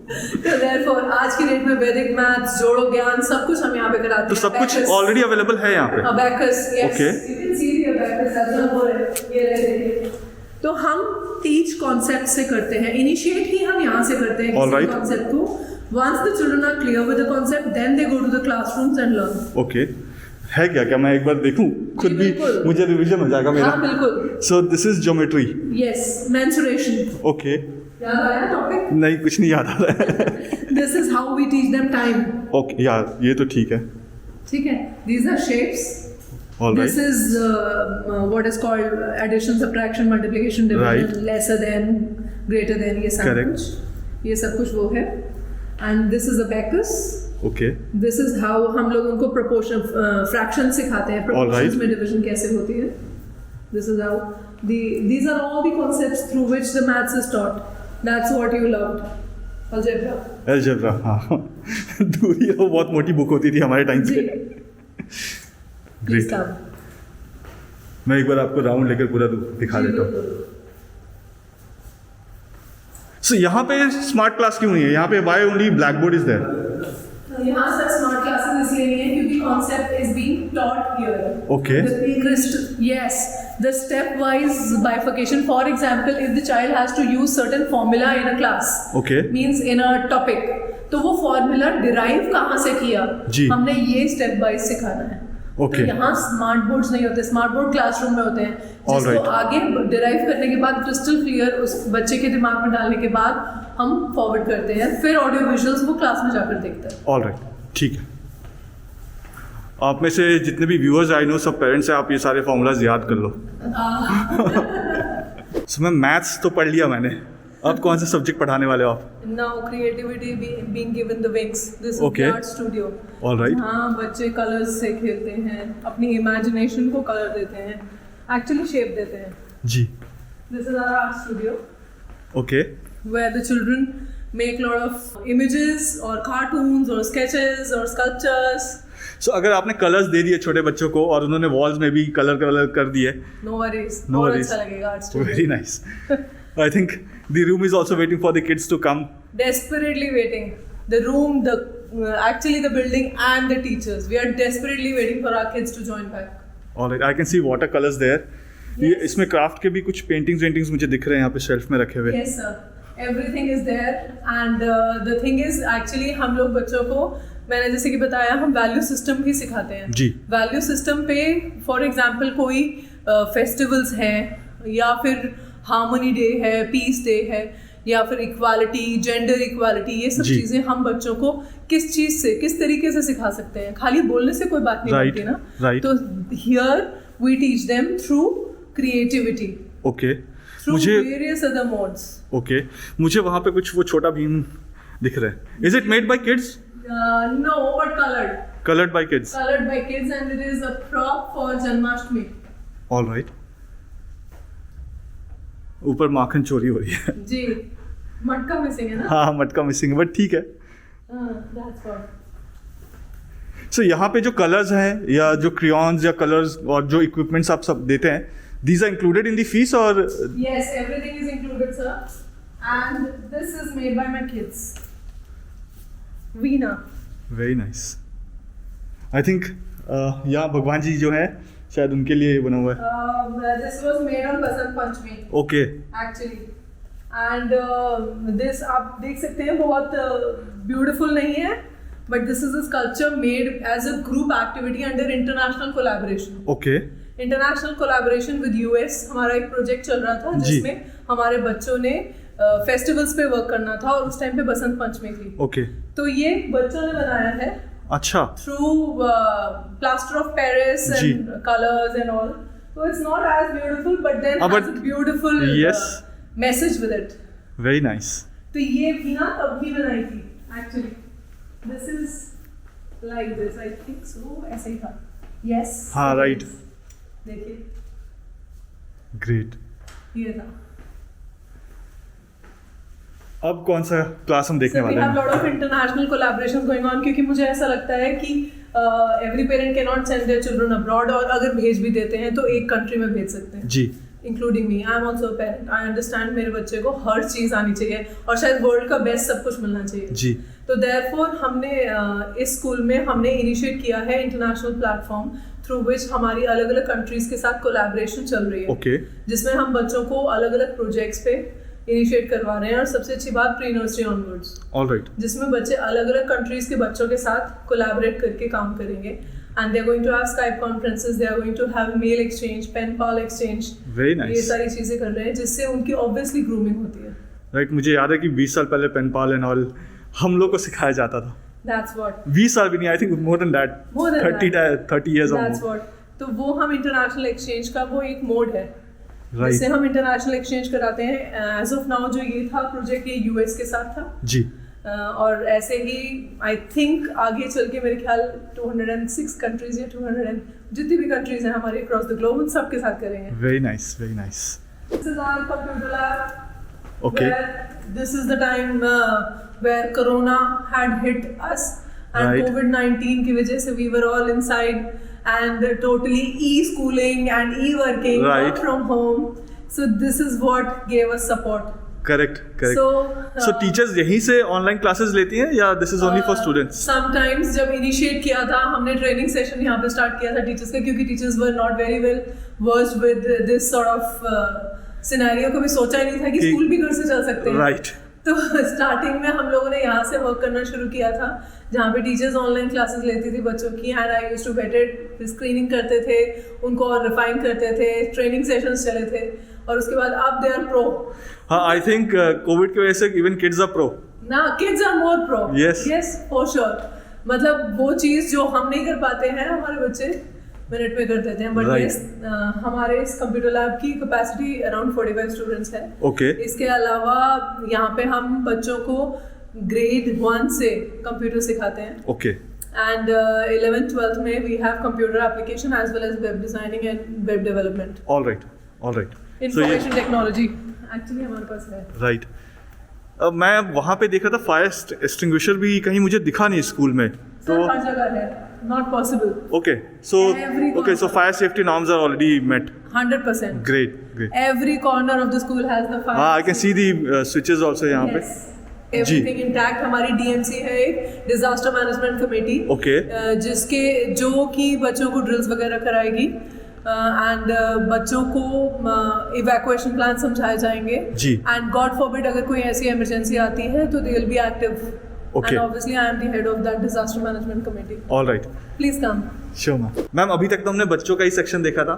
तो therefore आज की डेट में वैदिक मैथ्स, जोड़ो ज्ञान, सब कुछ हम यहाँ पे कराते हैं. तो सब कुछ ऑलरेडी अवेलेबल है यहाँ पे. Abacus, yes. Okay. You can see the abacus as well हो रहे हैं. ये रहे देखिए. तो हम टीच कॉन्सेप्ट से करते हैं, इनिशिएट ही हम यहाँ से करते हैं All किसी right. कॉन्सेप्ट को. Once the children are clear with the concept then they go to the classrooms and learn. Okay, है क्या मैं एक बार देखूं खुद भी, बिल्कुल. मुझे रिवीजन हो जाएगा हाँ मेरा. बिल्कुल. सो this is geometry. Yes, mensuration. Okay, याद आया टॉपिक? नहीं कुछ नहीं याद आ रहा है. This is how we teach them time. Okay यार, ये तो ठीक है. ठीक है. These are shapes. All This right, is what is called addition, subtraction, multiplication, division, Right. lesser than, greater than, ये सब Correct. कुछ, ये सब कुछ वो है. And this is abacus. Okay, This is how हम लोग उनको proportion, fraction सिखाते हैं. All right. Proportions में division कैसे होती है. This is how these are all the concepts through which the maths is taught. That's what you loved. Algebra. Algebra. हाँ, दूरी वो बहुत मोटी बुक होती थी हमारे टाइम जी. पे. Please great. come. मैं एक बार आपको राउंड लेकर पूरा दिखा जी, देता हूँ. बिल्कुल. सो यहाँ पे स्मार्ट क्लास क्यों नहीं है? यहाँ पे why only blackboard is there? यहाँ से स्मार्ट क्लासेस इसलिए नहीं है क्योंकि concept is being taught here. Okay, Yes, the stepwise bifurcation. For example, if the child has to use certain formula in a class, okay, means in a topic, तो वो formula derive कहाँ से किया, जी. हमने ये स्टेप वाइज सिखाना है. Okay, तो यहाँ स्मार्ट बोर्ड्स नहीं होते. स्मार्ट बोर्ड क्लासरूम में होते हैं, All जिसको right. आगे डिराइव करने के बाद क्रिस्टल क्लियर उस बच्चे के दिमाग में डालने के बाद हम फॉरवर्ड करते हैं. फिर ऑडियो विजुअल्स वो क्लास में जाकर देखता है. ऑल राइट, ठीक है. आप में से जितने भी व्यूअर्स आई नो सब पेरेंट्स हैं, आप ये सारे फॉर्मूलाज याद कर लो. सो मैं मैथ्स तो पढ़ लिया मैंने, अब कौन सा सब्जेक्ट पढ़ाने वाले हो आप? Now creativity being given the wings. This is Okay. the art studio. All right, हाँ, बच्चे कलर्स से खेलते हैं, अपनी इमेजिनेशन को कलर देते हैं, एक्चुअली शेप देते हैं. जी. This is our art studio okay, where the children make lot of images or cartoons or sketches or sculptures. सो अगर आपने कलर्स दे दिए छोटे बच्चों को और उन्होंने वॉल्स में भी कलर कर दिए, No worries. No और worries. अच्छा लगेगा art studio. Very nice. I think the room is also waiting for the kids to come. Desperately waiting. The room, actually the building and the teachers. We are desperately waiting for our kids to join back. All right, I can see water colours there. ये Yes. इसमें craft के भी कुछ paintings मुझे दिख रहे हैं यहाँ पे शेल्फ में रखे हुए. Yes sir. Everything is there and the thing is actually हम लोग बच्चों को, मैंने जैसे कि बताया, हम वैल्यू सिस्टम भी सिखाते हैं. जी. वैल्यू सिस्टम पे फॉर एग्जांपल कोई फेस्टिवल्स हैं या फिर हार्मनी डे है, पीस डे है, या फिर इक्वालिटी, जेंडर इक्वालिटी, ये सब जी. चीज़ें हम बच्चों को किस चीज़ से, किस तरीके से सिखा सकते हैं. खाली बोलने से कोई बात नहीं Right, बनती ना. right. तो here we teach them through creativity, okay, through मुझे वेरियस अदर मोड्स. ओके, मुझे वहाँ पे कुछ वो छोटा भीम दिख रहा है. Is it made by kids? No, but colored. Coloured by kids. Colored by kids and it is a prop for Janmashtami. All right. ऊपर माखन चोरी हो रही है. जी, मटका मिसिंग है ना. हाँ, मटका मिसिंग है, बट ठीक है. That's what. सो यहाँ पे जो कलर्स हैं या जो क्रियॉन्स या कलर्स और जो इक्विपमेंट्स आप सब देते हैं, these are included in the fees और? Yes, everything is included, sir. And this is made by my kids. Veena. Very nice. I think यहाँ भगवान जी जो है शायद उनके लिए बना हुआ है. This was made on Basant Panchami okay. Actually and this आप देख सकते हैं बहुत ब्यूटीफुल नहीं है but this is a sculpture made as a group activity under international collaboration. Okay. International collaboration with US हमारा एक प्रोजेक्ट चल रहा था जिसमें हमारे बच्चों ने फेस्टिवल्स पे वर्क करना था और उस टाइम पे बसंत पंचमी थी. ओके. तो ये बच्चों ने बनाया है अच्छा. through plaster of Paris and colors and all. So it's not as beautiful, but then has but a beautiful yes. Message with it. Very nice. तो ये भी ना तब भी बनाई थी actually. This is like this, I think so. ऐसे ही था. Yes. हाँ right. देखिए. Great. ये था. अब कौन सा क्लास हम देखने वाले हैं? We have हैं? lot of international collaborations going on क्योंकि मुझे ऐसा लगता है कि every parent cannot send their children abroad और अगर भेज भी देते हैं तो एक country में भेज सकते हैं. जी. Including me, I am also a parent. I understand मेरे बच्चे को हर चीज़ आनी चाहिए और शायद वर्ल्ड का बेस्ट सब कुछ मिलना चाहिए. जी. तो therefore हमने इस स्कूल में हमने इनिशिएट किया है इंटरनेशनल प्लेटफॉर्म थ्रू विच हमारी अलग अलग कंट्रीज के साथ कोलैबोरेशन चल रही है. ओके. जिसमें हम बच्चों को अलग अलग प्रोजेक्ट्स पे इनिशिएट करवा रहे हैं और सबसे अच्छी बात प्री नर्सरी ऑनवर्ड्स. ऑलराइट. जिसमें बच्चे अलग अलग कंट्रीज के बच्चों के साथ कोलैबोरेट करके काम करेंगे and they are going to have Skype conferences, they are going to have mail exchange, pen pal exchange. Very nice. ये सारी चीजें कर रहे हैं जिससे उनकी ऑब्वियसली ग्रूमिंग होती है. राइट. मुझे याद है कि 20 साल पहले पेन पाल एंड ऑल हम लोग को सिखाया जाता था. That's what. 20 साल भी नहीं, I think more than that. 30 years that's what. तो वो हम इंटरनेशनल एक्सचेंज का वो एक मोड है राइट. जिससे हम इंटरनेशनल एक्सचेंज कराते हैं. एज ऑफ नाउ जो ये था प्रोजेक्ट ये यूएस के साथ था. जी. और ऐसे ही आई थिंक आगे चल के मेरे ख्याल 206 कंट्रीज या 200 जितनी भी कंट्रीज हैं हमारे अक्रॉस द ग्लोब उन सब के साथ करेंगे. Very nice. Very nice. This is our computer lab. Okay. This is the time where Corona had hit us and Right. COVID-19 की वजह से we were all inside and totally e-schooling and e-working, Right. work from home. So this is what gave us support. Correct. Correct. So teachers यहीं से online classes लेती हैं या this is only for students? Sometimes जब initiate किया था हमने training session यहाँ पे स्टार्ट किया था टीचर्स का क्योंकि teachers were not very well versed with this sort of scenario. कभी सोचा ही नहीं था कि स्कूल भी घर से चल सकते हैं. राइट. तो स्टार्टिंग में हम लोगों ने यहाँ से वर्क करना शुरू किया था जहाँ पे टीचर्स ऑनलाइन क्लासेस लेती थी बच्चों की and I used to get it. Screening करते थे उनको और रिफाइन करते थे, ट्रेनिंग सेशंस चले थे और उसके बाद अब दे आर प्रो. हाँ, आई थिंक कोविड की वजह से इवन किड्स आर प्रो. ना kids are more pro. Yes. Yes for sure. मतलब वो चीज़ जो हम नहीं कर पाते हैं हमारे बच्चे मिनट में कर देते हैं. But Right. यस हमारे इस कंप्यूटर लैब की कैपेसिटी अराउंड 45 स्टूडेंट्स है. ओके. इसके अलावा यहाँ पे हम बच्चों को ग्रेड 1 से कंप्यूटर सिखाते हैं. ओके. एंड 11th 12th में we have computer application as well as web designing and web development. Alright. Alright. Information technology actually हमारे पास है. राइट. अब मैं वहाँ पे देखा था फायर एक्सटिंग्विशर भी कहीं मुझे दिखा नहीं स्कूल में. सर हर जगह है. Not possible. Okay, so Every okay, so fire safety norms are already met. 100%. Great, great. Every corner of the school has the fire. I can see the switches also यहाँ पे. Yes. Everything intact. हमारी DMC है एक disaster management committee. Okay. जिसके जो कि बच्चों को ड्रिल्स वगैरह कराएगी एंड बच्चों को इवैक्यूएशन प्लान समझाए जाएंगे. जी. एंड गॉड फॉरबिड अगर कोई ऐसी इमरजेंसी आती है तो they will be active. Okay. And obviously I am the head of that disaster management committee. All right. Please come. Sure ma'am. Ma'am अभी तक तो हमने बच्चों का ही सेक्शन देखा था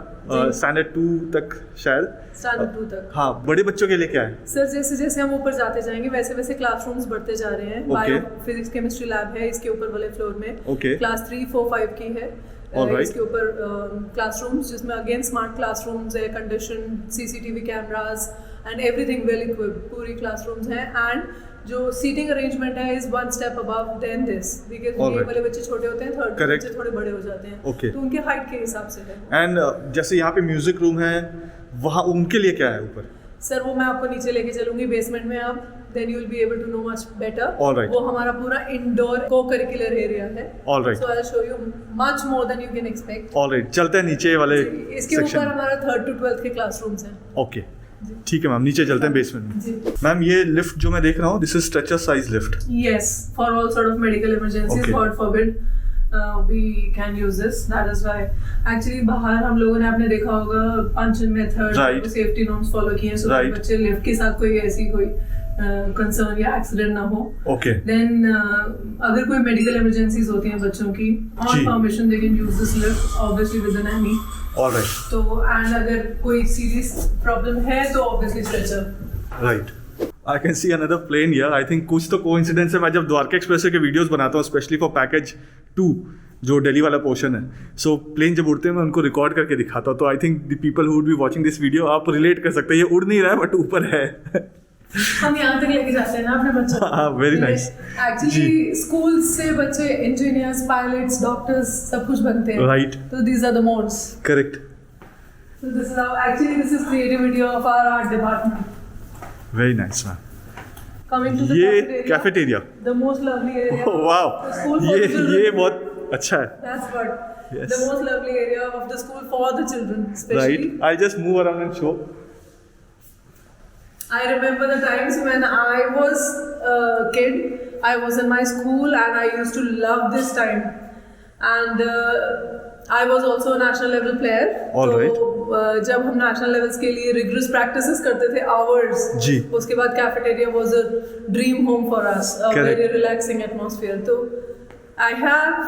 स्टैंडर्ड 2 तक शायद. Standard 2 तक. हाँ, बड़े बच्चों के लिए क्या है? सर जैसे जैसे हम ऊपर जाते जाएंगे वैसे वैसे क्लासरूम्स बढ़ते जा रहे हैं. Okay. Bio physics chemistry lab है इसके ऊपर वाले फ्लोर में. Okay. क्लास 3 4 5 की है. Alright. इसके ऊपर क्लासरूम्स जिसमें अगेन स्मार्ट क्लासरूम्स है, condition, CCTV cameras and everything well equipped. पूरी क्लासरूम्स हैं एंड जो सीटिंग अरेंजमेंट है is one step above then this because ये वाले बच्चे छोटे होते हैं, थर्ड बच्चे थोड़े बड़े हो जाते हैं. Okay. तो उनके हाइट के हिसाब से है. एंड जैसे यहाँ पे म्यूजिक रूम है वहाँ उनके लिए क्या है ऊपर? सर वो मैं आपको नीचे लेके चलूंगी बेसमेंट में. आप then you will be able to know much better. Alright. वो हमारा पूरा इंडोर को करिकुलर एरिया है. Alright. So I will show you much more than you can expect. Alright. चलते हैं नीचे वाले इसके ऊपर सेक्शन. हमारा 3rd to 12th के क्लासरूम्स हैं. ओके. ठीक है मैम, नीचे चलते हैं बेसमेंट में. जी. मैम ये लिफ्ट जो मैं देख रहा हूँ this is stretcher size lift. Yes for all sort of medical emergencies Okay. God forbid. we can use this. That is why actually बाहर हम लोगों ने आपने देखा होगा punch method Right. Safety norms follow किए हैं, so Right. बच्चे लिफ्ट के साथ कोई ऐसी कोई कंसर्न या एक्सीडेंट ना हो. ओके देन अगर कोई मेडिकल इमरजेंसीज होती हैं बच्चों की, on G. Permission they can use this lift obviously with an any. Alright तो एंड अगर कोई सीरियस प्रॉब्लम है तो obviously stretcher. Right I can see another plane here. I think कुछ तो कोइंसिडेंस है. मैं जब द्वारका एक्सप्रेस के वीडियोस बनाता हूँ स्पेशली फॉर पैकेज 2 जो दिल्ली वाला पोर्शन है, सो प्लेन जब उड़ते हैं मैं उनको रिकॉर्ड करके दिखाता हूँ. तो आई think the people who would be watching this video आप रिलेट कर सकते हैं. ये उड़ नहीं रहा है बट ऊपर है. हम यहाँ तक लेके जाते हैं ना अपने बच्चों को. हाँ, very nice. एक्चुअली स्कूल से बच्चे इंजीनियर्स, पायलट्स, डॉक्टर्स सब कुछ बनते हैं. Right. तो these are the modes. Correct. So this is how actually this is creativity of our art department. Very nice ma'am. Coming to the ये cafeteria. the most lovely area. Wow The school for the children. ये बहुत अच्छा है. That's what. Yes. The most lovely area of the school for the children, especially. Right. I just move around and show. I remember the times when I was a kid. I was in my school and I used to love this time. And I was also a national level player. All right. तो जब हम national levels के लिए rigorous practices करते थे hours. जी. उसके बाद cafeteria was a dream home for us. A Correct. very relaxing atmosphere. तो I have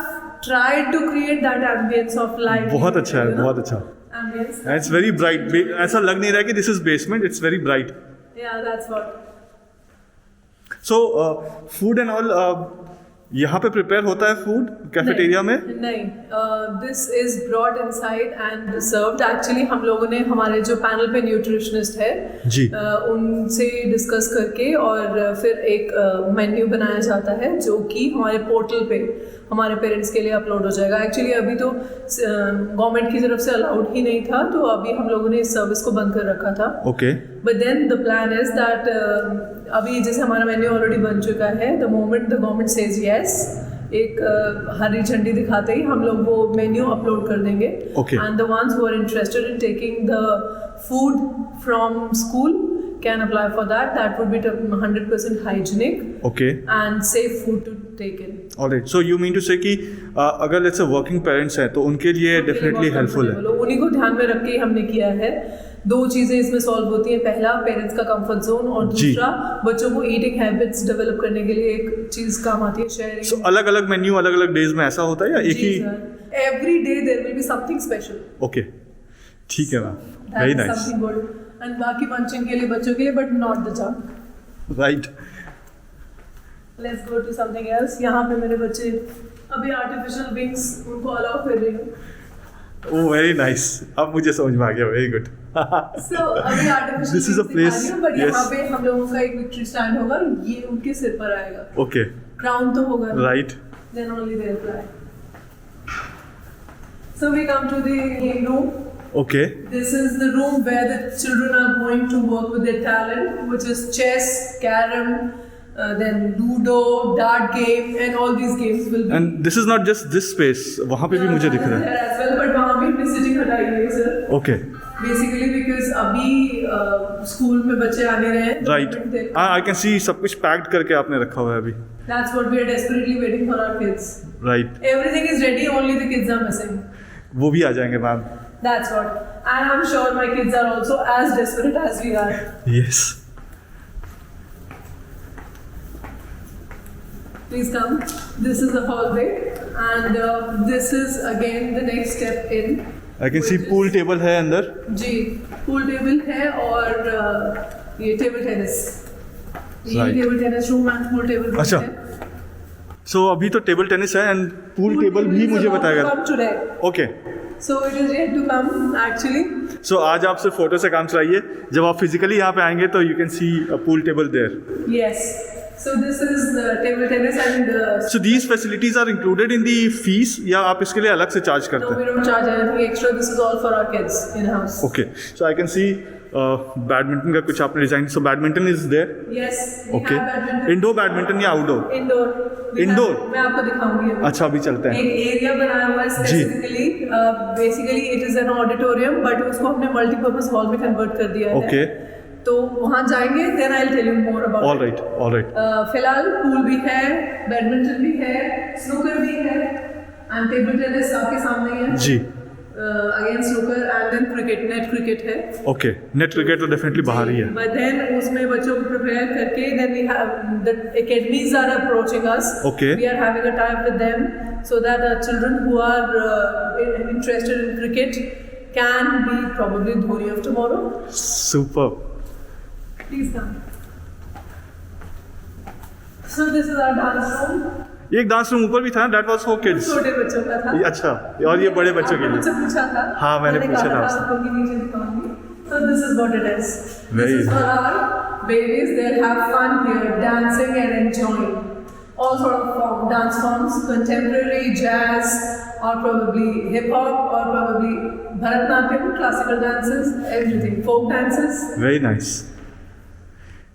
tried to create that ambience of life. बहुत अच्छा है. बहुत अच्छा. Ambience. It's very bright. ऐसा लग नहीं रहा है कि this is basement. It's very bright. Yeah, that's what. So food and all यहाँ पे प्रिपेयर होता है फूड कैफेटेरिया में. नहीं, this is brought inside and served. Actually हम लोगों ने हमारे जो पैनल पे न्यूट्रिशनिस्ट है जी. उनसे डिस्कस करके और फिर एक मेन्यू बनाया जाता है जो कि हमारे पोर्टल पे हमारे पेरेंट्स के लिए अपलोड हो जाएगा. एक्चुअली अभी तो गवर्नमेंट की तरफ से अलाउड ही नहीं था, तो अभी हम लोगों ने इस सर्विस को बंद कर रखा था. Okay. But then the plan is that अभी जैसे हमारा मेन्यू ऑलरेडी बन चुका है, the moment the government says yes, एक हरी झंडी दिखाते ही हम लोग वो मेन्यू अपलोड कर देंगे. Okay. And the ones who are interested in taking the food from school can apply for that. That would be 100% hygienic okay. and safe food to take in. Alright. So you mean to say कि अगर let's say working parents हैं तो उनके लिए definitely helpful है. उन्हीं को ध्यान में रख के ही हमने किया है. 2 चीज़ें इसमें सॉल्व होती हैं. पहला पेरेंट्स का कंफर्ट जोन और जी. दूसरा बच्चों को ईटिंग हैबिट्स डेवलप करने के लिए एक चीज़ काम आती है, शेयरिंग. सो अलग अलग मेन्यू अलग अलग डेज में ऐसा होता है या एक ही. Every day there will be something special. Okay. ठीक है ma'am. Very nice. Something good. And बाकी पंचिंग के लिए बच्चों के लिए, but not the junk. Right. Let's go to something else. यहाँ पे मेरे बच्चे अभी आर्टिफिशियल विंग्स उनको अलाउ कर रही हूँ. Oh very nice. अब मुझे समझ में आ गया. Very good. So, अभी artificial This is a wings place, दिखा रही हूँ, but yes. यहाँ पे हम लोगों का एक विक्ट्री स्टैंड होगा. ये उनके सिर पर आएगा. ओके. क्राउन तो होगा ना. Right. Then only they'll fly. So we come to the game room. Okay. This is the room where the children are going to work with their talent, which is chess, carom, then Ludo, dart game, and all these games will be. And this is not just this space. वहाँ पे भी मुझे दिख रहा है. There as well, but वहाँ भी अपनी sitting हटाई है sir. ओके. Basically because अभी स्कूल में बच्चे आने रहे हैं. राइट. आई कैन सी सब कुछ पैक्ड करके आपने रखा हुआ है अभी. That's what we are desperately waiting for our kids. Right. Everything is ready, only the kids are missing. वो भी आ जाएंगे ma'am. That's what. And I'm sure my kids are also as desperate as we are. Yes. Please come. This is the hallway, and this is again the next step in. I can C pool table है अंदर. जी, pool table है और ये table tennis. ये Right. Table tennis room and pool table. अच्छा. सो अभी तो table tennis है एंड पूल टेबल भी मुझे बताएगा. Come today. Okay. So it is yet to come actually. सो आज आप सिर्फ फोटो से काम चलाइए. जब आप फिजिकली यहाँ पे आएंगे तो you can see a pool table there. Yes. So this is the table tennis and. So these facilities are included in the fees या आप इसके लिए अलग से चार्ज No, करते we हैं. don't charge anything extra. This is all for our kids in house. Okay. So I can see badminton का कुछ आपने design. So badminton is there. Yes. We okay. have badminton. Indoor badminton या outdoor. Indoor. We Indoor? have- मैं आपको दिखाऊंगी अभी. अच्छा अभी चलते हैं. एक एरिया बनाया हुआ है specifically. Basically it is an auditorium, but उसको हमने मल्टीपर्पज हॉल में कन्वर्ट कर दिया है. ओके. तो वहाँ जाएंगे, then I will tell you more about. All right. All right. फिलहाल पूल भी है, बैडमिंटन भी है, स्नूकर भी है, एंड टेबल टेनिस आपके सामने ही है जी against snooker and then cricket, net cricket है. ओके. नेट क्रिकेट तो डेफिनेटली बाहर ही है. बट देन उसमें बच्चों को प्रिपेयर करके then we have the academies are approaching us. Okay. We are having a type with them so that the children who are interested in cricket can be probably Dhoni of tomorrow. Super. Please come. So this is our dance room. एक dance room ऊपर भी था. That was for kids. छोटे बच्चों का था. अच्छा. और ये बड़े बच्चों के मुझसे लिए. पूछा था. हाँ, मैंने पूछा कहा था था आपसे. आपको कि नीचे दिखाऊंगी. So this is what it is. Very This is for our babies. They'll have fun here, dancing and enjoying all sort of dance forms, contemporary, jazz, or probably hip hop, or probably Bharatanatyam, classical dances, everything, folk dances. Very nice.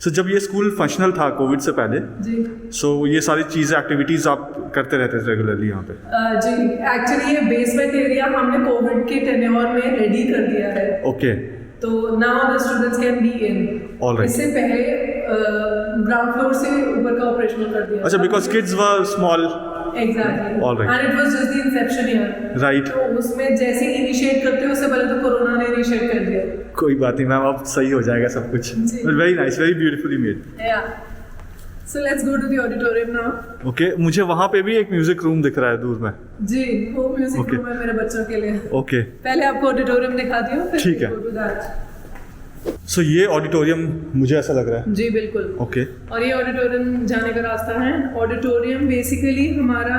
So जब ये school functional था Covid से पहले, जी. सो ये सारी चीज़ें activities आप करते रहते थे रेगुलरली यहाँ पे? जी एक्चुअली ये बेसमेंट एरिया हमने कोविड के टेन्योर में रेडी कर दिया है. ओके. तो now the students can be in. All right. इससे पहले ग्राउंड फ्लोर से ऊपर का ऑपरेशनल कर दिया. अच्छा, because kids were small. Exactly. All right. And it was just the Inception year. Right. तो उसमें जैसे ही इनिशिएट करते हो उससे पहले तो कोरोना ने इनिशिएट कर दिया. कोई बात नहीं मैम, अब सही हो जाएगा सब कुछ. जी. Very nice, very beautifully made. Yeah so let's go to the auditorium now. Okay. मुझे वहाँ पे भी एक म्यूजिक रूम दिख रहा है दूर में. जी वो म्यूजिक Okay. रूम है मेरे बच्चों के लिए. ओके. पहले आपको ऑडिटोरियम दिखाती हूँ फिर ठीक है. go to that. सो ये ऑडिटोरियम मुझे ऐसा लग रहा है. जी बिल्कुल. ओके. और ये ऑडिटोरियम जाने का रास्ता है. ऑडिटोरियम बेसिकली हमारा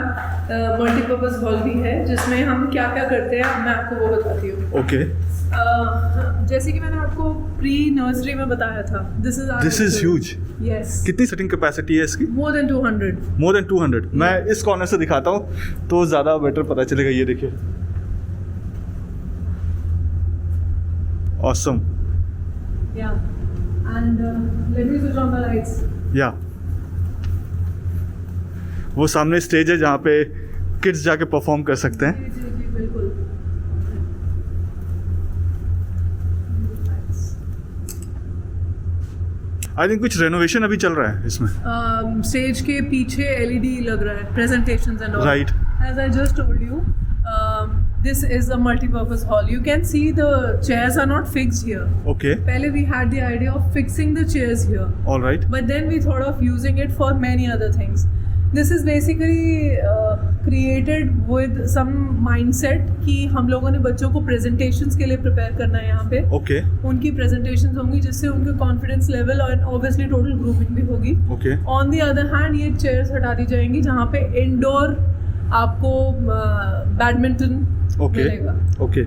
मल्टीपर्पज़ हॉल भी है जिसमें हम क्या क्या करते हैं मैं आपको वो बताती हूँ. ओके. जैसे कि मैंने आपको प्री नर्सरी में बताया था. This is huge. यस. कितनी सीटिंग कैपेसिटी है इसकी? More than 200. More than 200. मैं इस कॉर्नर से दिखाता हूँ तो ज़्यादा बेटर पता चलेगा. ये देखिए. ऑसम. या and let me switch on the lights. या वो सामने स्टेज है जहाँ पे किड्स जाके परफॉर्म कर सकते हैं. जी जी जी बिल्कुल. आई थिंक कुछ रेनोवेशन अभी चल रहा है इसमें. स्टेज के पीछे एलईडी लग रहा है. Presentations and all. Right. As I just told you, this is a multi-purpose hall. You can see the chairs are not fixed here. Okay. Pehle we had the idea of fixing the chairs here, all right. but then we thought of using it for many other things. This is basically created with some mindset कि हम लोगों ने बच्चों को presentations के लिए prepare करना है यहाँ पे. ओके. उनकी presentations होंगी जिससे उनके confidence level और obviously total grooming भी होगी. Okay. On the other hand ये chairs हटा दी जाएंगी जहाँ पे indoor आपको बैडमिंटन ओके. मिलेगा. ओके.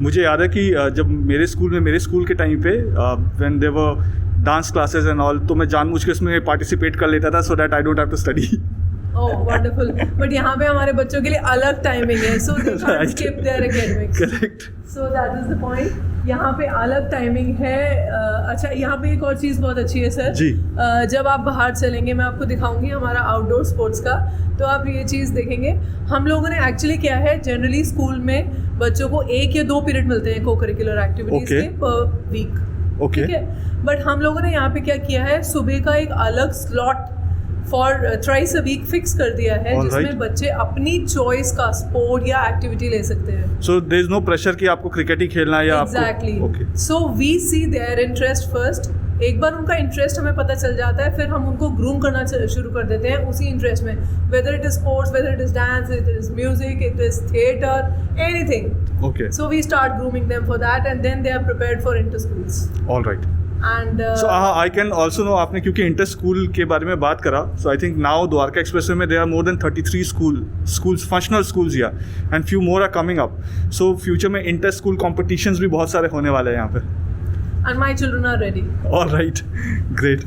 मुझे याद है कि जब मेरे स्कूल के टाइम पे when there dance classes and all, तो मैं जानबूझ के उसमें पार्टिसिपेट कर लेता था so that I don't have to study. Oh wonderful. But यहाँ पे हमारे बच्चों के लिए अलग टाइमिंग है so they can't Right. Skip their academics. Correct. So that is the point. यहाँ पे अलग टाइमिंग है. अच्छा यहाँ पे एक और चीज़ बहुत अच्छी है सर. जी. जब आप बाहर चलेंगे मैं आपको दिखाऊंगी हमारा आउटडोर स्पोर्ट्स का, तो आप ये चीज़ देखेंगे. हम लोगों ने एक्चुअली क्या है जनरली स्कूल में बच्चों को 1 या 2 पीरियड मिलते हैं को करिकुलर एक्टिविटीज़ Okay. के पर वीक. ओके. ठीक है. बट हम लोगों ने यहाँ पे क्या किया है सुबह का एक अलग slot for thrice a week fix कर दिया है All जिसमें right. बच्चे अपनी चॉइस का स्पोर्ट या एक्टिविटी ले सकते हैं. So there is no pressure कि आपको क्रिकेट ही खेलना है या एग्जैक्टली. आपको. Okay. So we see their interest first. एक बार उनका इंटरेस्ट हमें पता चल जाता है फिर हम उनको ग्रूम करना शुरू कर देते हैं उसी इंटरेस्ट में. Whether it is sports, whether it is dance, it is music, it is theatre, anything. Okay. So we start grooming them for that and then they are prepared for inter schools. All right. And so I can also know, आपने क्योंकि inter school के बारे में बात करा, so I think now Dwarka expressway में there are more than 33 schools functional schools या and few more are coming up. So future में इंटर स्कूल कॉम्पिटिशन्स भी बहुत सारे होने वाले हैं यहाँ पे. and my children are ready. All right. Great.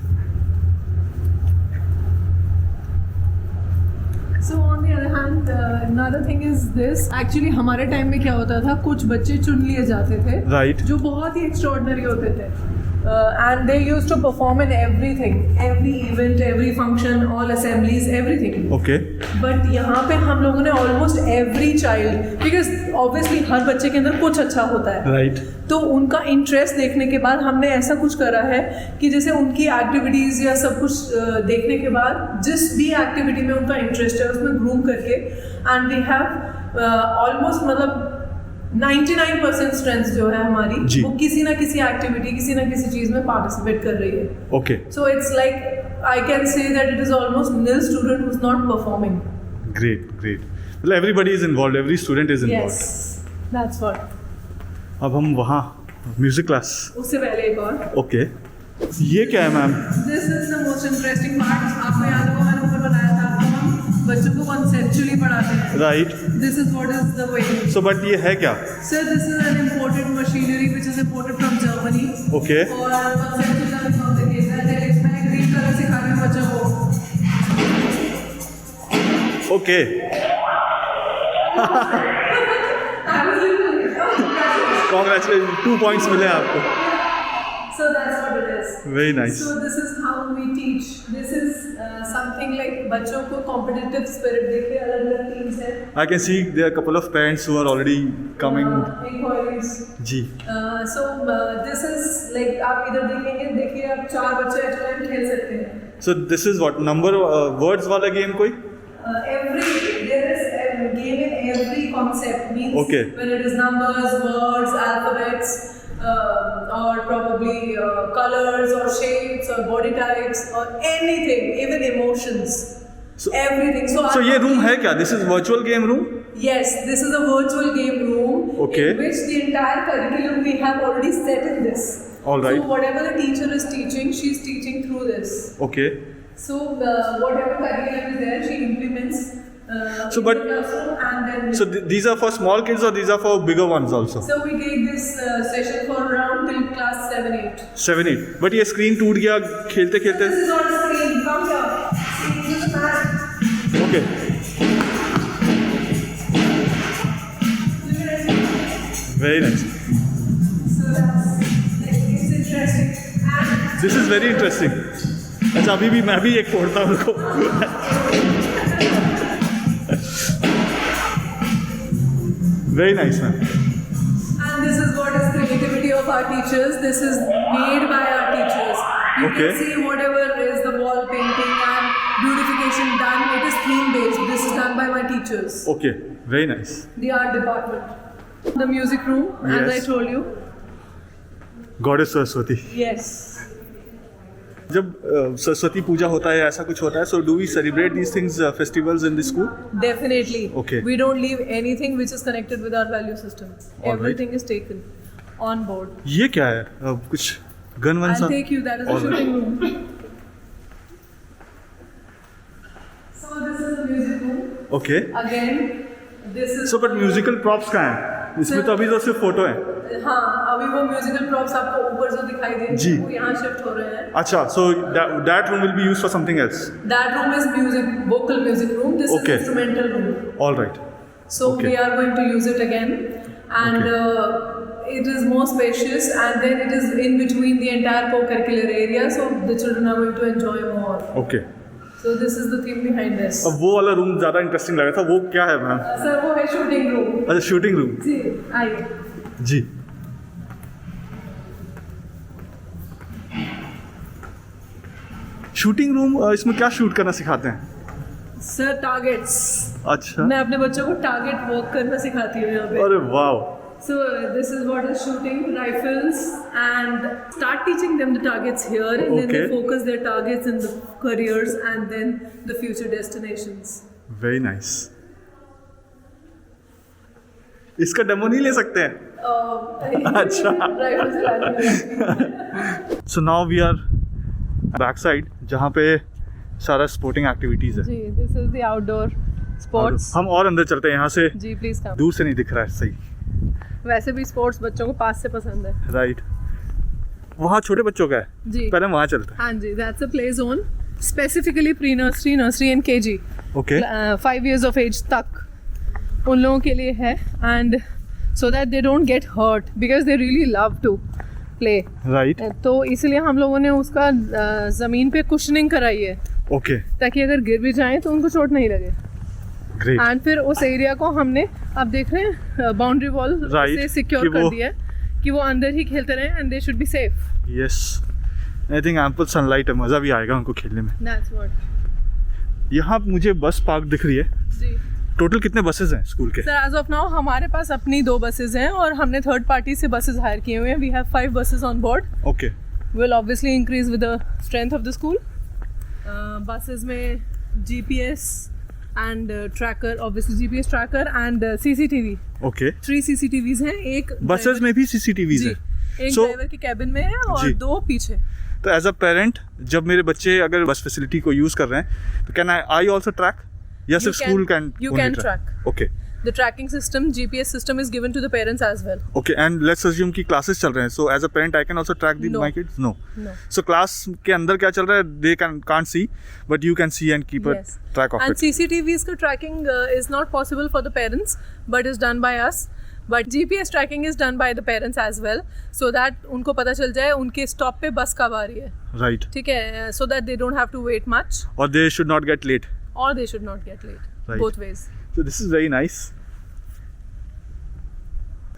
So on the other hand, another thing is this. Actually हमारे टाइम में क्या होता था कुछ बच्चे चुन लिए जाते थे Right. जो बहुत ही एक्स्ट्रॉर्डनरी होते थे. And they used to perform in everything, every event, every function, all assemblies, everything. Okay. But यहाँ पे हम लोगों ने almost every child, because obviously हर बच्चे के अंदर कुछ अच्छा होता है. राइट. तो उनका इंटरेस्ट देखने के बाद हमने ऐसा कुछ करा है कि जैसे उनकी एक्टिविटीज़ या सब कुछ देखने के बाद जिस भी एक्टिविटी में उनका इंटरेस्ट है उसमें ग्रूम करके एंड वी हैव ऑलमोस्ट मतलब 99% स्ट्रेंथ जो है हमारी जी। वो किसी ना किसी एक्टिविटी किसी ना किसी चीज में पार्टिसिपेट कर रही है. Okay So it's like I can say that it is almost nil student who's not performing. Great great. मतलब everybody is involve, every student is involve. Yes, that's what. अब हम वहाँ म्यूजिक क्लास. उससे पहले एक और. ओके ये क्या है ma'am? This is the most interesting part. आपको याद होगा मैंने ऊपर बनाया था आपको हम बच्चों को conceptually पढ़ाते हैं. Right. This is what is the way. So but ये है क्या? Sir, this is an imported machinery which is imported from Germany. Okay और conceptually from the case है. मैं green color सिखा रही हूँ बच्चों को. Okay. I was literally. Congratulation, 2 points मिले आपको. So that's what it is. Very nice. So this is how we teach. This is something like बच्चों को competitive spirit देखिए अलग-अलग teams हैं. I can see there are a couple of parents who are already coming. Inquiries. Ji. So this is like आप इधर देखेंगे देखिए आप 4 बच्चे at a time खेल सकते हैं. So this is what number words वाला गेम कोई? There is a game in every concept means Okay. when it is numbers, words, alphabets, or probably colors or shapes or body types or anything, even emotions, So- everything. So ये room है क्या? This is virtual game room? Yes, this is a virtual game room Okay. in which the entire curriculum we have already set in this. All right. So whatever the teacher is teaching, she is teaching through this. Okay. So whatever curriculum is there, she implements. So, In but- the classroom and then. So these are for small kids or these are for bigger ones also? So we take this session for around till class 7-8. 7-8. But ये screen टूट गया खेलते खेलते. This is on screen. Come here. See, this is mat. Okay. Look at it. Very nice. So that's like, it's interesting. And This is very interesting. अच्छा अभी भी मैं भी एक फोड़ता हूँ उनको. Very nice man. And this is what is creativity of our teachers. This is made by our teachers. You Okay. can see whatever is the wall painting and beautification done. It is theme based. This is done by my teachers. Okay. Very nice. The art department. The music room, as I Yes. told you. Goddess Saraswati. Yes. जब सरस्वती पूजा होता है ऐसा कुछ होता है, so do we celebrate these things festivals in the school? Definitely. Okay. We don't leave anything which is connected with our value system. All right. Everything is taken on board. ये क्या है? कुछ गन वन I'll सा? take you. That is a All right. shooting room. So this is the music room. Okay. Again, this is. So but musical props कहाँ हैं? इसमें तो अभी तो सिर्फ फोटो है. हाँ, अभी वो म्यूजिकल प्रॉप्स आपको ऊपर जो दिखाई दे जी. वो यहाँ शिफ्ट हो रहे हैं. अच्छा, so that room will be used for something else. That room is music, vocal music room. This Okay. is instrumental room. All right. So Okay. we are going to use it again, and it is more spacious, and then it is in between the entire co-curricular area, so the children are going to enjoy more. Okay. So this is the theme behind this. अब वो वाला room ज़्यादा interesting लगा था. वो क्या है ma'am? Sir, वो है shooting room. अच्छा शूटिंग रूम. जी, आइए. जी. शूटिंग रूम इसमें क्या शूट करना सिखाते हैं? Sir, targets. अच्छा. मैं अपने बच्चों को टारगेट वर्क करना सिखाती हूँ यहाँ पे. अरे वाह. So this is what is shooting rifles, and start teaching them the targets here, and then they Okay. focus their targets in the careers and then the future destinations. Very nice. इसका demo नहीं ले सकते हैं? अच्छा. Rifles चलानी. So now we are back side जहाँ पे सारा स्पोर्टिंग एक्टिविटीज है. जी, this is the outdoor sports. हम और अंदर चलते हैं यहाँ से. जी, please come. दूर से नहीं दिख रहा है सही. वैसे भी स्पोर्ट्स बच्चों को पास से पसंद है. राइट. वहाँ छोटे बच्चों का है. जी. पहले वहाँ चलते हाँ जी, that's a play zone, specifically pre-nursery, nursery and KG. हैं. ओके. 5 years of age तक उन लोगों के लिए है, and so that they don't get hurt because they really love to play. Right. तो इसलिए हम लोगों ने उसका ज़मीन पे कुशनिंग कराई है ओके. ताकि अगर गिर भी जाएं तो उनको चोट नहीं लगे. ग्रेट. एंड फिर उस एरिया को हमने अब देख रहे हैं बाउंड्री वॉल Right. से सिक्योर कि कर वो- दिया है कि वो अंदर ही खेलते रहे and they should be safe. Yes. I think ample sunlight है. मज़ा भी आएगा उनको खेलने में. That's what. यहाँ मुझे बस पार्क दिख रही है. जी. टोटल कितने बसेस हैं स्कूल के? सर एज ऑफ नाउ हमारे पास अपनी 2 बसेज हैं और हमने थर्ड पार्टी से बसेज हायर किए हुए हैं. We have 5 buses on board. Okay. Will obviously increase with the strength of the school. Buses में GPS and tracker, obviously GPS tracker and CCTV. Okay. 3 CCTVs हैं. एक बसेस में भी CCTVs है? एक So- ड्राइवर के कैबिन में है और जी. 2 पीछे. तो एज अ पेरेंट जब मेरे बच्चे अगर बस फैसिलिटी को यूज कर रहे हैं तो कैन आई आल्सो ट्रैक या सिर्फ school can? You can track. Okay. The tracking system, GPS system is given to the parents as well. Okay. And let's assume कि क्लासेस चल रहे हैं, so as a parent I can also track the No. My kids? No. No. So class के अंदर क्या चल रहा है they can't see, but you can see and keep a Yes. Track of And it. CCTVs का tracking is not possible for the parents, but is done by us. But GPS tracking is done by the parents as well, so that उनको पता चल जाए उनके stop पे बस कब आ रही है. राइट. ठीक है, so that they don't have to wait much, और they should not get late. or they should not get late. Right. Both ways. So this is very nice.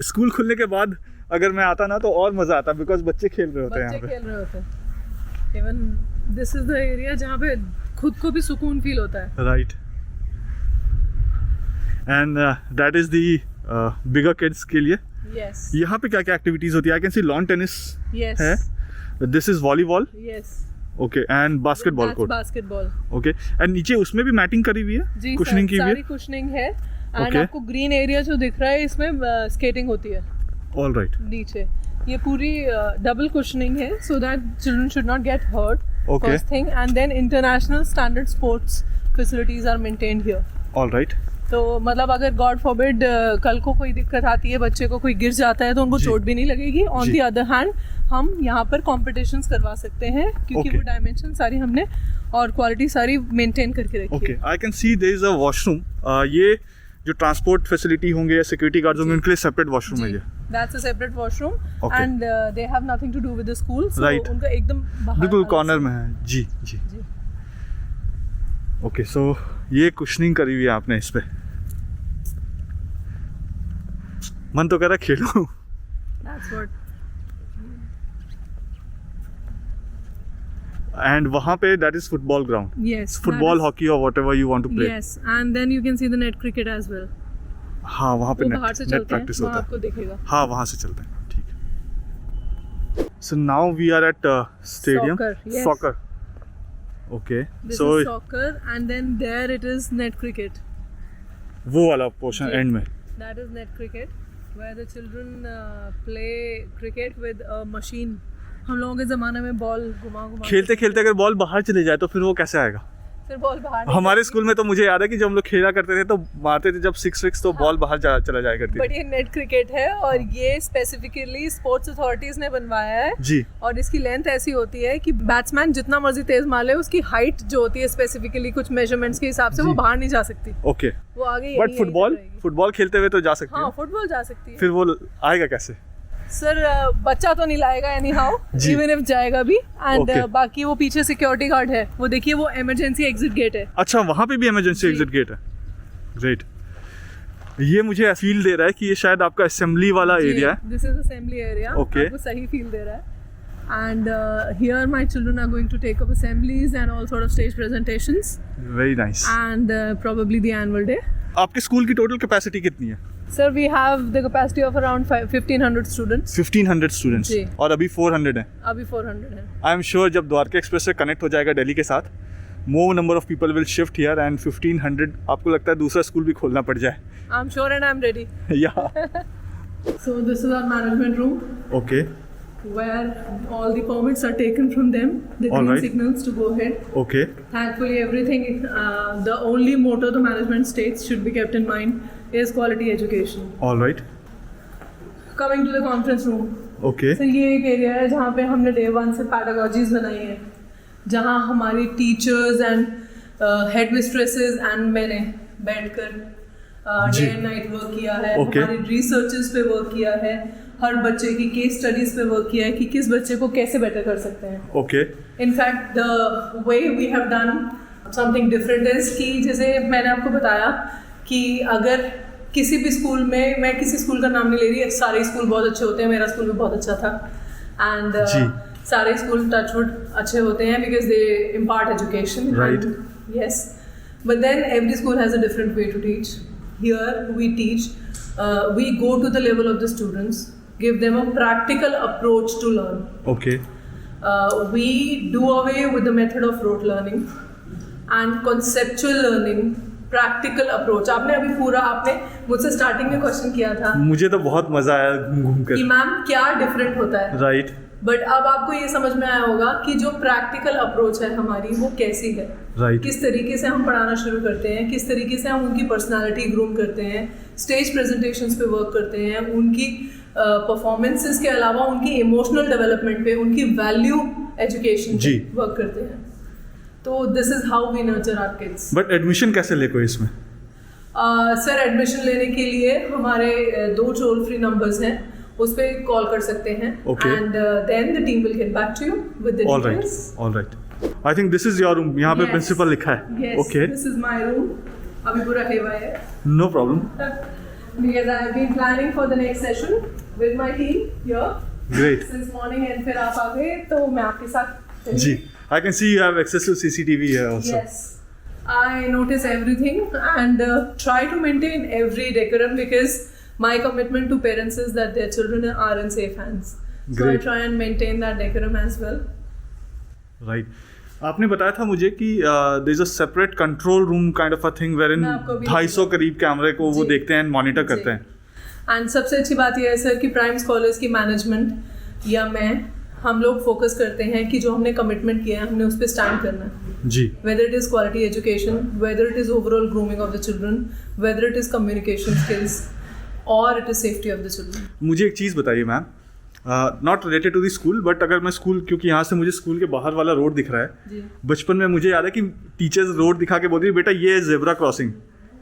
School खुलने के बाद अगर मैं आता ना तो और मजा आता बिकॉज बच्चे खेल रहे होते हैं बच्चे यहाँ पे. खेल रहे होते हैं. Even this is the area जहाँ पे खुद को भी सुकून फील होता है. Right. And that is the bigger kids के लिए. Yes. यहाँ पे क्या क्या एक्टिविटीज होती है? I can C lawn tennis Yes. है. This is volleyball. Yes. Okay. And basketball That's court. basketball. Okay. And नीचे उसमें भी मैटिंग करी हुई है, जी कुशनिंग की सर, हुई सारी है. कुशनिंग है. And Okay. आपको ग्रीन एरिया जो दिख रहा है इसमें स्केटिंग होती है ऑल राइट. नीचे. ये पूरी डबल कुशनिंग है so that children should not get hurt. Okay. First thing. And then international standard sports facilities are maintained here. All right. तो मतलब अगर गॉड फॉरबिड कल को कोई दिक्कत आती है, बच्चे को कोई गिर जाता है तो उनको जी. चोट भी नहीं लगेगी. ऑन जी. दी अदर हैंड हम यहाँ पर कॉम्पिटिशन्स करवा सकते हैं क्योंकि Okay. वो डायमेंशन सारी हमने और क्वालिटी सारी मेंटेन करके रखी ओके. है. I can see there is a washroom. ये जो ट्रांसपोर्ट फैसिलिटी होंगे या सिक्योरिटी गार्ड्स होंगे उनके लिए सेपरेट वॉशरूम है ये. That's a separate washroom. Okay. And they have nothing to do with the school. So Right. उनका एकदम बाहर बिल्कुल अलग कॉर्नर से- में है. जी जी. जी. ओके. सो ये कुशनिंग करी हुई है आपने इस पे. मन तो कह रहा है खेलूं. That's what. एंड वहाँ पे that is football ground. Yes. Football, that hockey और whatever you want to is- play. Yes. And then you can see the net cricket as well. हाँ वहाँ पे वो बाहर से नेट चलते हैं, प्रैक्टिस वहाँ होता आपको है. दिखेगा. हाँ वहाँ से चलते हैं. ठीक. So now we are at stadium. Soccer, yes. Soccer. Okay. This so is soccer, and then there it is net cricket. वो वाला पोर्शन जी. एंड में. That is net cricket, where the children play cricket with a machine. हम लोगों के ज़माने में ball घुमा खेलते खेलते अगर बॉल बाहर चले जाए तो फिर वो कैसे आएगा? फिर बॉल बाहर नहीं हमारे जाएगी. स्कूल में तो मुझे याद है कि जब हम लोग खेला करते थे तो मारते थे जब 6 तो बॉल बाहर चला जाया करती बट थी. ये नेट क्रिकेट है और ये स्पेसिफिकली स्पोर्ट्स अथॉरिटीज ने बनवाया है. जी. और इसकी लेंथ ऐसी होती है कि बैट्समैन जितना मर्जी तेज मार ले उसकी हाइट जो होती है स्पेसिफिकली कुछ मेजरमेंट्स के हिसाब से वो जी. बाहर नहीं जा सकती. ओके. वो आगे बट फुटबॉल खेलते हुए तो जा सकती हाँ है. फुटबॉल जा सकती है. फिर वो आएगा कैसे? सर बच्चा तो नहीं लाएगा एनी हाउ, जी. इवन इफ जाएगा भी. And Okay. बाकी वो पीछे सिक्योरिटी गार्ड है, वो देखिए वो इमरजेंसी एग्जिट गेट है. अच्छा वहाँ पे भी इमरजेंसी जी. एग्जिट गेट है. ग्रेट. ये मुझे फील दे रहा है कि ये शायद आपका असेंबली वाला एरिया है. This is assembly area. Okay. आपको सही फील दे रहा है. And here my children are going to take up assemblies and all sort of stage presentations very nice. and probably the annual day. आपके school की total capacity कितनी है? Sir, we have the capacity of around 1500 students. 1500 students. जी. और अभी 400 हैं. अभी 400 है. आई am sure जब द्वारका एक्सप्रेस से कनेक्ट हो जाएगा दिल्ली के साथ, मोर number of people will shift here and 1500 आपको लगता है दूसरा स्कूल भी खोलना पड़ जाए? I'm sure and I'm ready. या. So this is our management room okay. where all the permits are taken from them, the All green right. signals to go ahead. Okay. Thankfully, everything, the only motto the management states should be kept in mind is quality education. Alright. Coming to the conference room. Okay. So ये एक area है जहाँ पे हमने day 1 से पैडागॉजीज बनाई हैं, जहाँ हमारी टीचर्स एंड हेड मिस्ट्रेसेस एंड मैंने बैठकर जी. डे एंड नाइट वर्क किया है. Okay. हमारी रिसर्चेस पे वर्क किया है, हर बच्चे की केस स्टडीज पे वर्क किया है कि किस बच्चे को कैसे बेटर कर सकते हैं. Okay. In fact the way we have done something different is कि जैसे मैंने आपको बताया कि अगर किसी भी स्कूल में, मैं किसी स्कूल का नाम नहीं ले रही, सारे स्कूल बहुत अच्छे होते हैं, मेरा स्कूल भी बहुत अच्छा था. एंड जी. सारे स्कूल टचवुड अच्छे होते हैं because they impart education. Right. Yes. But then every school has a different way to teach. Here we teach, we go to the level of the students, give them a practical approach to learn. Okay. We do away with the method of rote learning and conceptual learning, practical approach. आपने मुझसे starting में question किया था मुझे तो बहुत मजा आया घूम कि कर। मैम क्या डिफरेंट होता है, राइट। बट अब आपको ये समझ में आया होगा कि जो प्रैक्टिकल अप्रोच है हमारी वो कैसी है। Right. किस तरीके से हम पढ़ाना शुरू करते हैं, किस तरीके से हम उनकी पर्सनालिटी ग्रूम करते हैं, स्टेज प्रेजेंटेशंस पे वर्क करते हैं, उनकी परफॉर्मेंसेस के अलावा उनकी इमोशनल डेवलपमेंट पे, उनकी वैल्यू एजुकेशन पे वर्क करते हैं। तो this is how we nurture our kids. But admission कैसे ले कोई इसमें? सर एडमिशन लेने के लिए हमारे 2 टोल फ्री नंबर्स हैं, उस पे कॉल कर सकते हैं and then the team will get back to you with the details. Alright. I think this is your room, यहाँ पे प्रिंसिपल लिखा है। Okay, this is my room. अभी पूरा हेवा है। No problem. Because I have been planning for the next session with my team here great. since morning and फिर आप आ गए तो मैं आपके साथ जी, I can see you have access to CCTV here also. Yes, I notice everything and try to maintain every decorum because my commitment to parents is that their children are in safe hands. So I Great. try and maintain that decorum as well. Right. आपने बताया था मुझे कि there is a separate control room kind of a thing wherein मैं आपको अभी 250 करीब कैमरे को वो जी। देखते हैं, मॉनिटर करते हैं। एंड सबसे अच्छी बात यह है सर कि प्राइम स्कॉलर्स की मैनेजमेंट या हम लोग फोकस करते हैं कि जो हमने कमिटमेंट किया है हमने उस पर स्टैंड करना है। जी। Whether it is quality education, whether it is overall grooming of the children, whether it is communication skills, or it is safety of the children. मुझे एक चीज़ बताइए ma'am, not related to the school but अगर मैं school, क्योंकि यहाँ से मुझे स्कूल के बाहर वाला रोड दिख रहा है। जी। बचपन में मुझे याद है कि टीचर्स रोड दिखा के बोलती थी बेटा ये है जेब्रा क्रॉसिंग।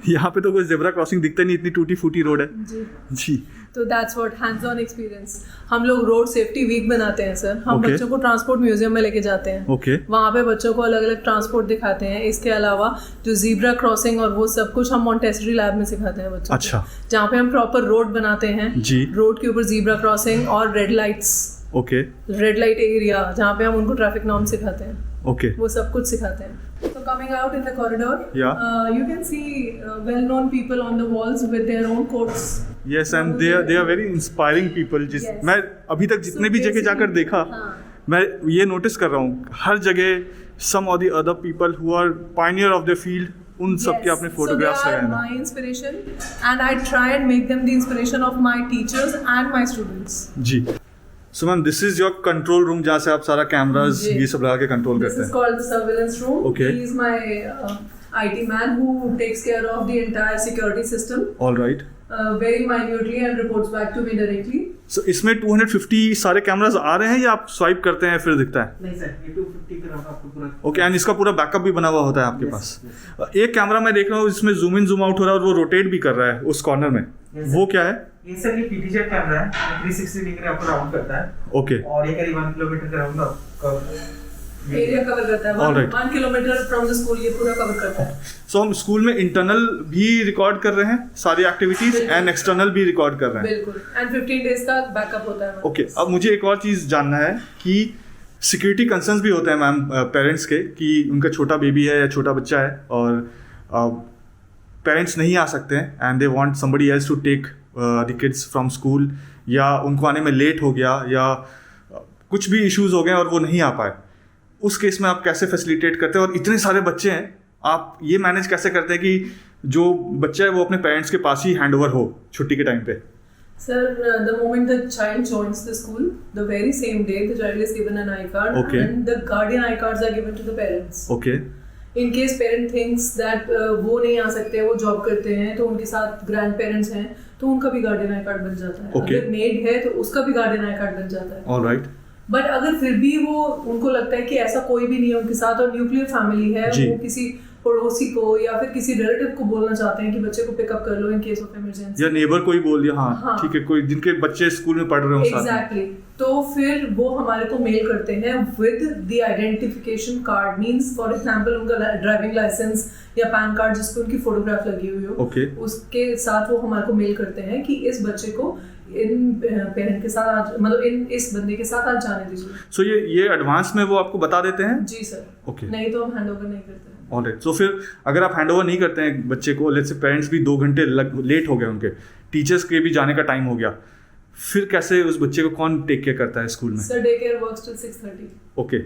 यहाँ पे तो कोई जेब्रा क्रॉसिंग दिखता नहीं, इतनी टूटी फूटी रोड है। जी। जी। तो that's what hands on experience. हम लोग रोड सेफ्टी वीक बनाते हैं सर। हम Okay. बच्चों को ट्रांसपोर्ट म्यूजियम में लेके जाते हैं। ओके। वहाँ पे बच्चों को अलग अलग ट्रांसपोर्ट दिखाते हैं। इसके अलावा जो जीब्रा क्रॉसिंग और वो सब कुछ हम मॉन्टेसरी लैब में सिखाते हैं बच्चों अच्छा। को, जहाँ पे हम प्रॉपर रोड बनाते हैं। जी। रोड के ऊपर जीब्रा क्रॉसिंग और red lights, okay. Red light area जहाँ पे हम उनको ट्रैफिक नॉर्म सिखाते हैं, ओके। वो सब कुछ सिखाते हैं। So coming out in the corridor, Yeah. You can see well-known people on the walls with their own quotes. Yes, and they are very inspiring people. जिस Yes. मैं अभी तक जितने भी जगह जाकर देखा, मैं ये नोटिस कर रहा हूँ हर जगह सम और the other people who are pioneer of the field, उन सब के अपने फोटोग्राफ्स So they लगाए are हैं। my inspiration, and I try and make them the inspiration of my teachers and my students. जी। So ma'am this is your control room जहाँ से आप सारा कैमराज जी। ये सब लगा के कंट्रोल This करते is हैं। called the surveillance room. Okay. He is my IT man who takes care of the entire security system all right. very minutely and reports back to me directly. सो इसमें 250 सारे cameras आ रहे हैं या आप swipe करते हैं फिर दिखता है? नहीं सर, ये 250 का आपको पूरा। ओके, एंड इसका पूरा बैकअप भी बना हुआ होता है आपके Yes, पास। एक कैमरा मैं देख रहा हूँ जिसमें जूम इन जूम आउट हो रहा है और वो रोटेट भी कर रहा है उस कॉर्नर में। Yes, वो sir. क्या है? ये सर ये PTZ कैमरा है, 360 डिग्री आपको राउंड करता है ओके। और ये करीब 1 किलोमीटर का राउंड आपका एरिया कवर करता है। All right. 1 kilometre from the school ये पूरा कवर करता है। सो हम स्कूल में इंटरनल भी रिकॉर्ड कर रहे हैं सारी एक्टिविटीज बिल्कुल। एंड एक्सटर्नल भी रिकॉर्ड कर रहे हैं। बिल्कुल, एंड 15 डेज का बैकअप होता है। ओके, अब मुझे एक और चीज़ जानना है कि सिक्योरिटी कंसर्न्स भी होते हैं मैम पेरेंट्स के कि उनका छोटा बेबी है या छोटा बच्चा है और पेरेंट्स नहीं आ सकते हैं and they want somebody else to take the kids from school, या उनको आने में लेट हो गया या कुछ भी इश्यूज हो गए और वो नहीं आ पाए। उस केस में आप कैसे फैसिलिटेट करते हैं? और इतने सारे बच्चे हैं, आप ये मैनेज कैसे करते हैं कि जो बच्चा है वो अपने पेरेंट्स के पास ही हैंड ओवर हो छुट्टी के टाइम पे? Sir, the moment the child joins the school, the very same day the child is given an I card, Okay. and the guardian I cards are given to the parents. Okay. In case parent thinks that वो नहीं आ सकते, वो job करते हैं, तो उनके साथ ग्रैंड पेरेंट्स हैं, तो उनका भी गार्डियन आई कार्ड बन जाता है। Okay. अगर मेड है तो उसका भी गार्डियन आई कार्ड बन जाता है। All right. बट अगर फिर भी वो उनको लगता है कि ऐसा कोई भी नहीं है उनके साथ और न्यूक्लियर फैमिली है, जी। वो किसी पड़ोसी को या फिर किसी रिलेटिव को बोलना चाहते हैं कि बच्चे को पिकअप कर लो इन केस ऑफ इमरजेंसी, या नेबर को ही बोल दिया, हाँ हाँ। ठीक है, कोई जिनके बच्चे स्कूल में पढ़ रहे हो साथ में। एग्जैक्टली, तो फिर वो हमारे को मेल करते हैं with the identification card. Means for example उनका ड्राइविंग लाइसेंस या पैन कार्ड जिस पर उनकी फोटोग्राफ लगी हुई हो, Okay. उसके साथ वो हमारे को मेल करते हैं कि इस बच्चे को इन पेरेंट के साथ आज, मतलब इन इस बंदे के साथ आज जाने दीजिए। सो ये एडवांस में वो आपको बता देते हैं? जी सर। Okay. नहीं तो हम हैंड ओवर नहीं करते हैं। ऑलराइट, तो फिर अगर आप हैंड ओवर नहीं करते हैं बच्चे को, लेट्स से पेरेंट्स भी 2 घंटे लेट हो गए, उनके टीचर्स के भी जाने का टाइम हो गया, फिर कैसे उस बच्चे को कौन टेक केयर करता है स्कूल में? So daycare works till 6:30. Okay,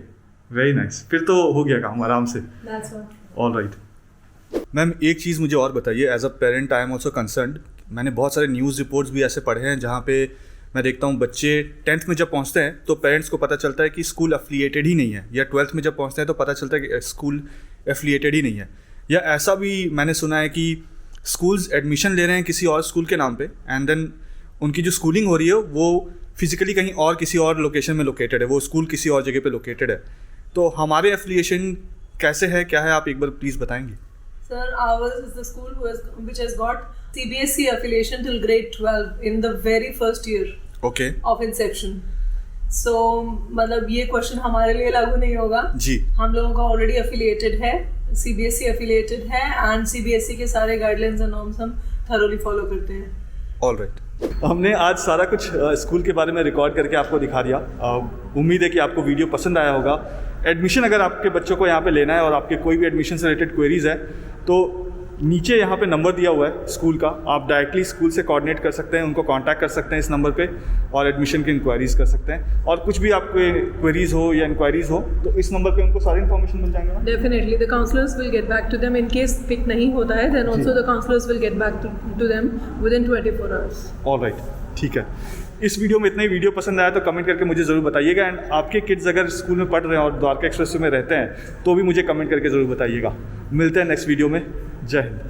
very nice, फिर तो हो गया काम आराम से। That's all. ऑलराइट मैम, एक चीज़ मुझे और बताइए, as a parent I am also concerned. मैंने बहुत सारे न्यूज़ रिपोर्ट्स भी ऐसे पढ़े हैं जहाँ पे मैं देखता हूँ बच्चे 10th में जब पहुँचते हैं तो पेरेंट्स को पता चलता है कि स्कूल एफिलिएटेड ही नहीं है, या 12th में जब पहुँचते हैं तो पता चलता है कि स्कूल एफिलिएटेड ही नहीं है, या ऐसा भी मैंने सुना है कि स्कूल्स एडमिशन ले रहे हैं किसी और स्कूल के नाम पे एंड देन उनकी जो स्कूलिंग हो रही है वो फिजिकली कहीं और किसी और लोकेशन में लोकेटेड है, वो स्कूल किसी और जगह पे लोकेटेड है। तो हमारे एफिलिएशन कैसे है, क्या है, आप एक बार प्लीज़ बताएंगे? Sir, ours is the school which has got CBSE affiliation till grade 12 in the very first year okay of inception. So मतलब ये क्वेश्चन हमारे लिए लागू नहीं होगा जी। हम लोगों का ऑलरेडी affiliated है, CBSE affiliated है and CBSE के सारे गाइडलाइंस एंड नॉर्म्स हम thoroughly फॉलो करते हैं। ऑलराइट, हमने आज सारा कुछ स्कूल के बारे में रिकॉर्ड करके आपको दिखा दिया। उम्मीद है कि आपको वीडियो पसंद आया होगा। एडमिशन अगर आपके बच्चों को यहाँ पे लेना है और आपके कोई भी एडमिशन से रिलेटेड क्वेरीज़ है तो नीचे यहाँ पे नंबर दिया हुआ है स्कूल का, आप डायरेक्टली स्कूल से कोऑर्डिनेट कर सकते हैं, उनको कांटेक्ट कर सकते हैं इस नंबर पे और एडमिशन की इंक्वायरीज़ कर सकते हैं। और कुछ भी आपके क्वेरीज़ हो या इंक्वायरीज़ हो तो इस नंबर पे उनको सारी इन्फॉर्मेशन मिल जाएंगे ना? Definitely, the counselors will get back to them in case pick नहीं होता है, then also the counselors will get back to them within 24 hours. Alright, ठीक है। इस वीडियो में इतना ही। वीडियो पसंद आया तो कमेंट करके मुझे ज़रूर बताइएगा एंड आपके किड्स अगर स्कूल में पढ़ रहे हैं और द्वारका एक्सप्रेस में रहते हैं तो भी मुझे कमेंट करके ज़रूर बताइएगा। मिलते हैं नेक्स्ट वीडियो में। जय हिंद।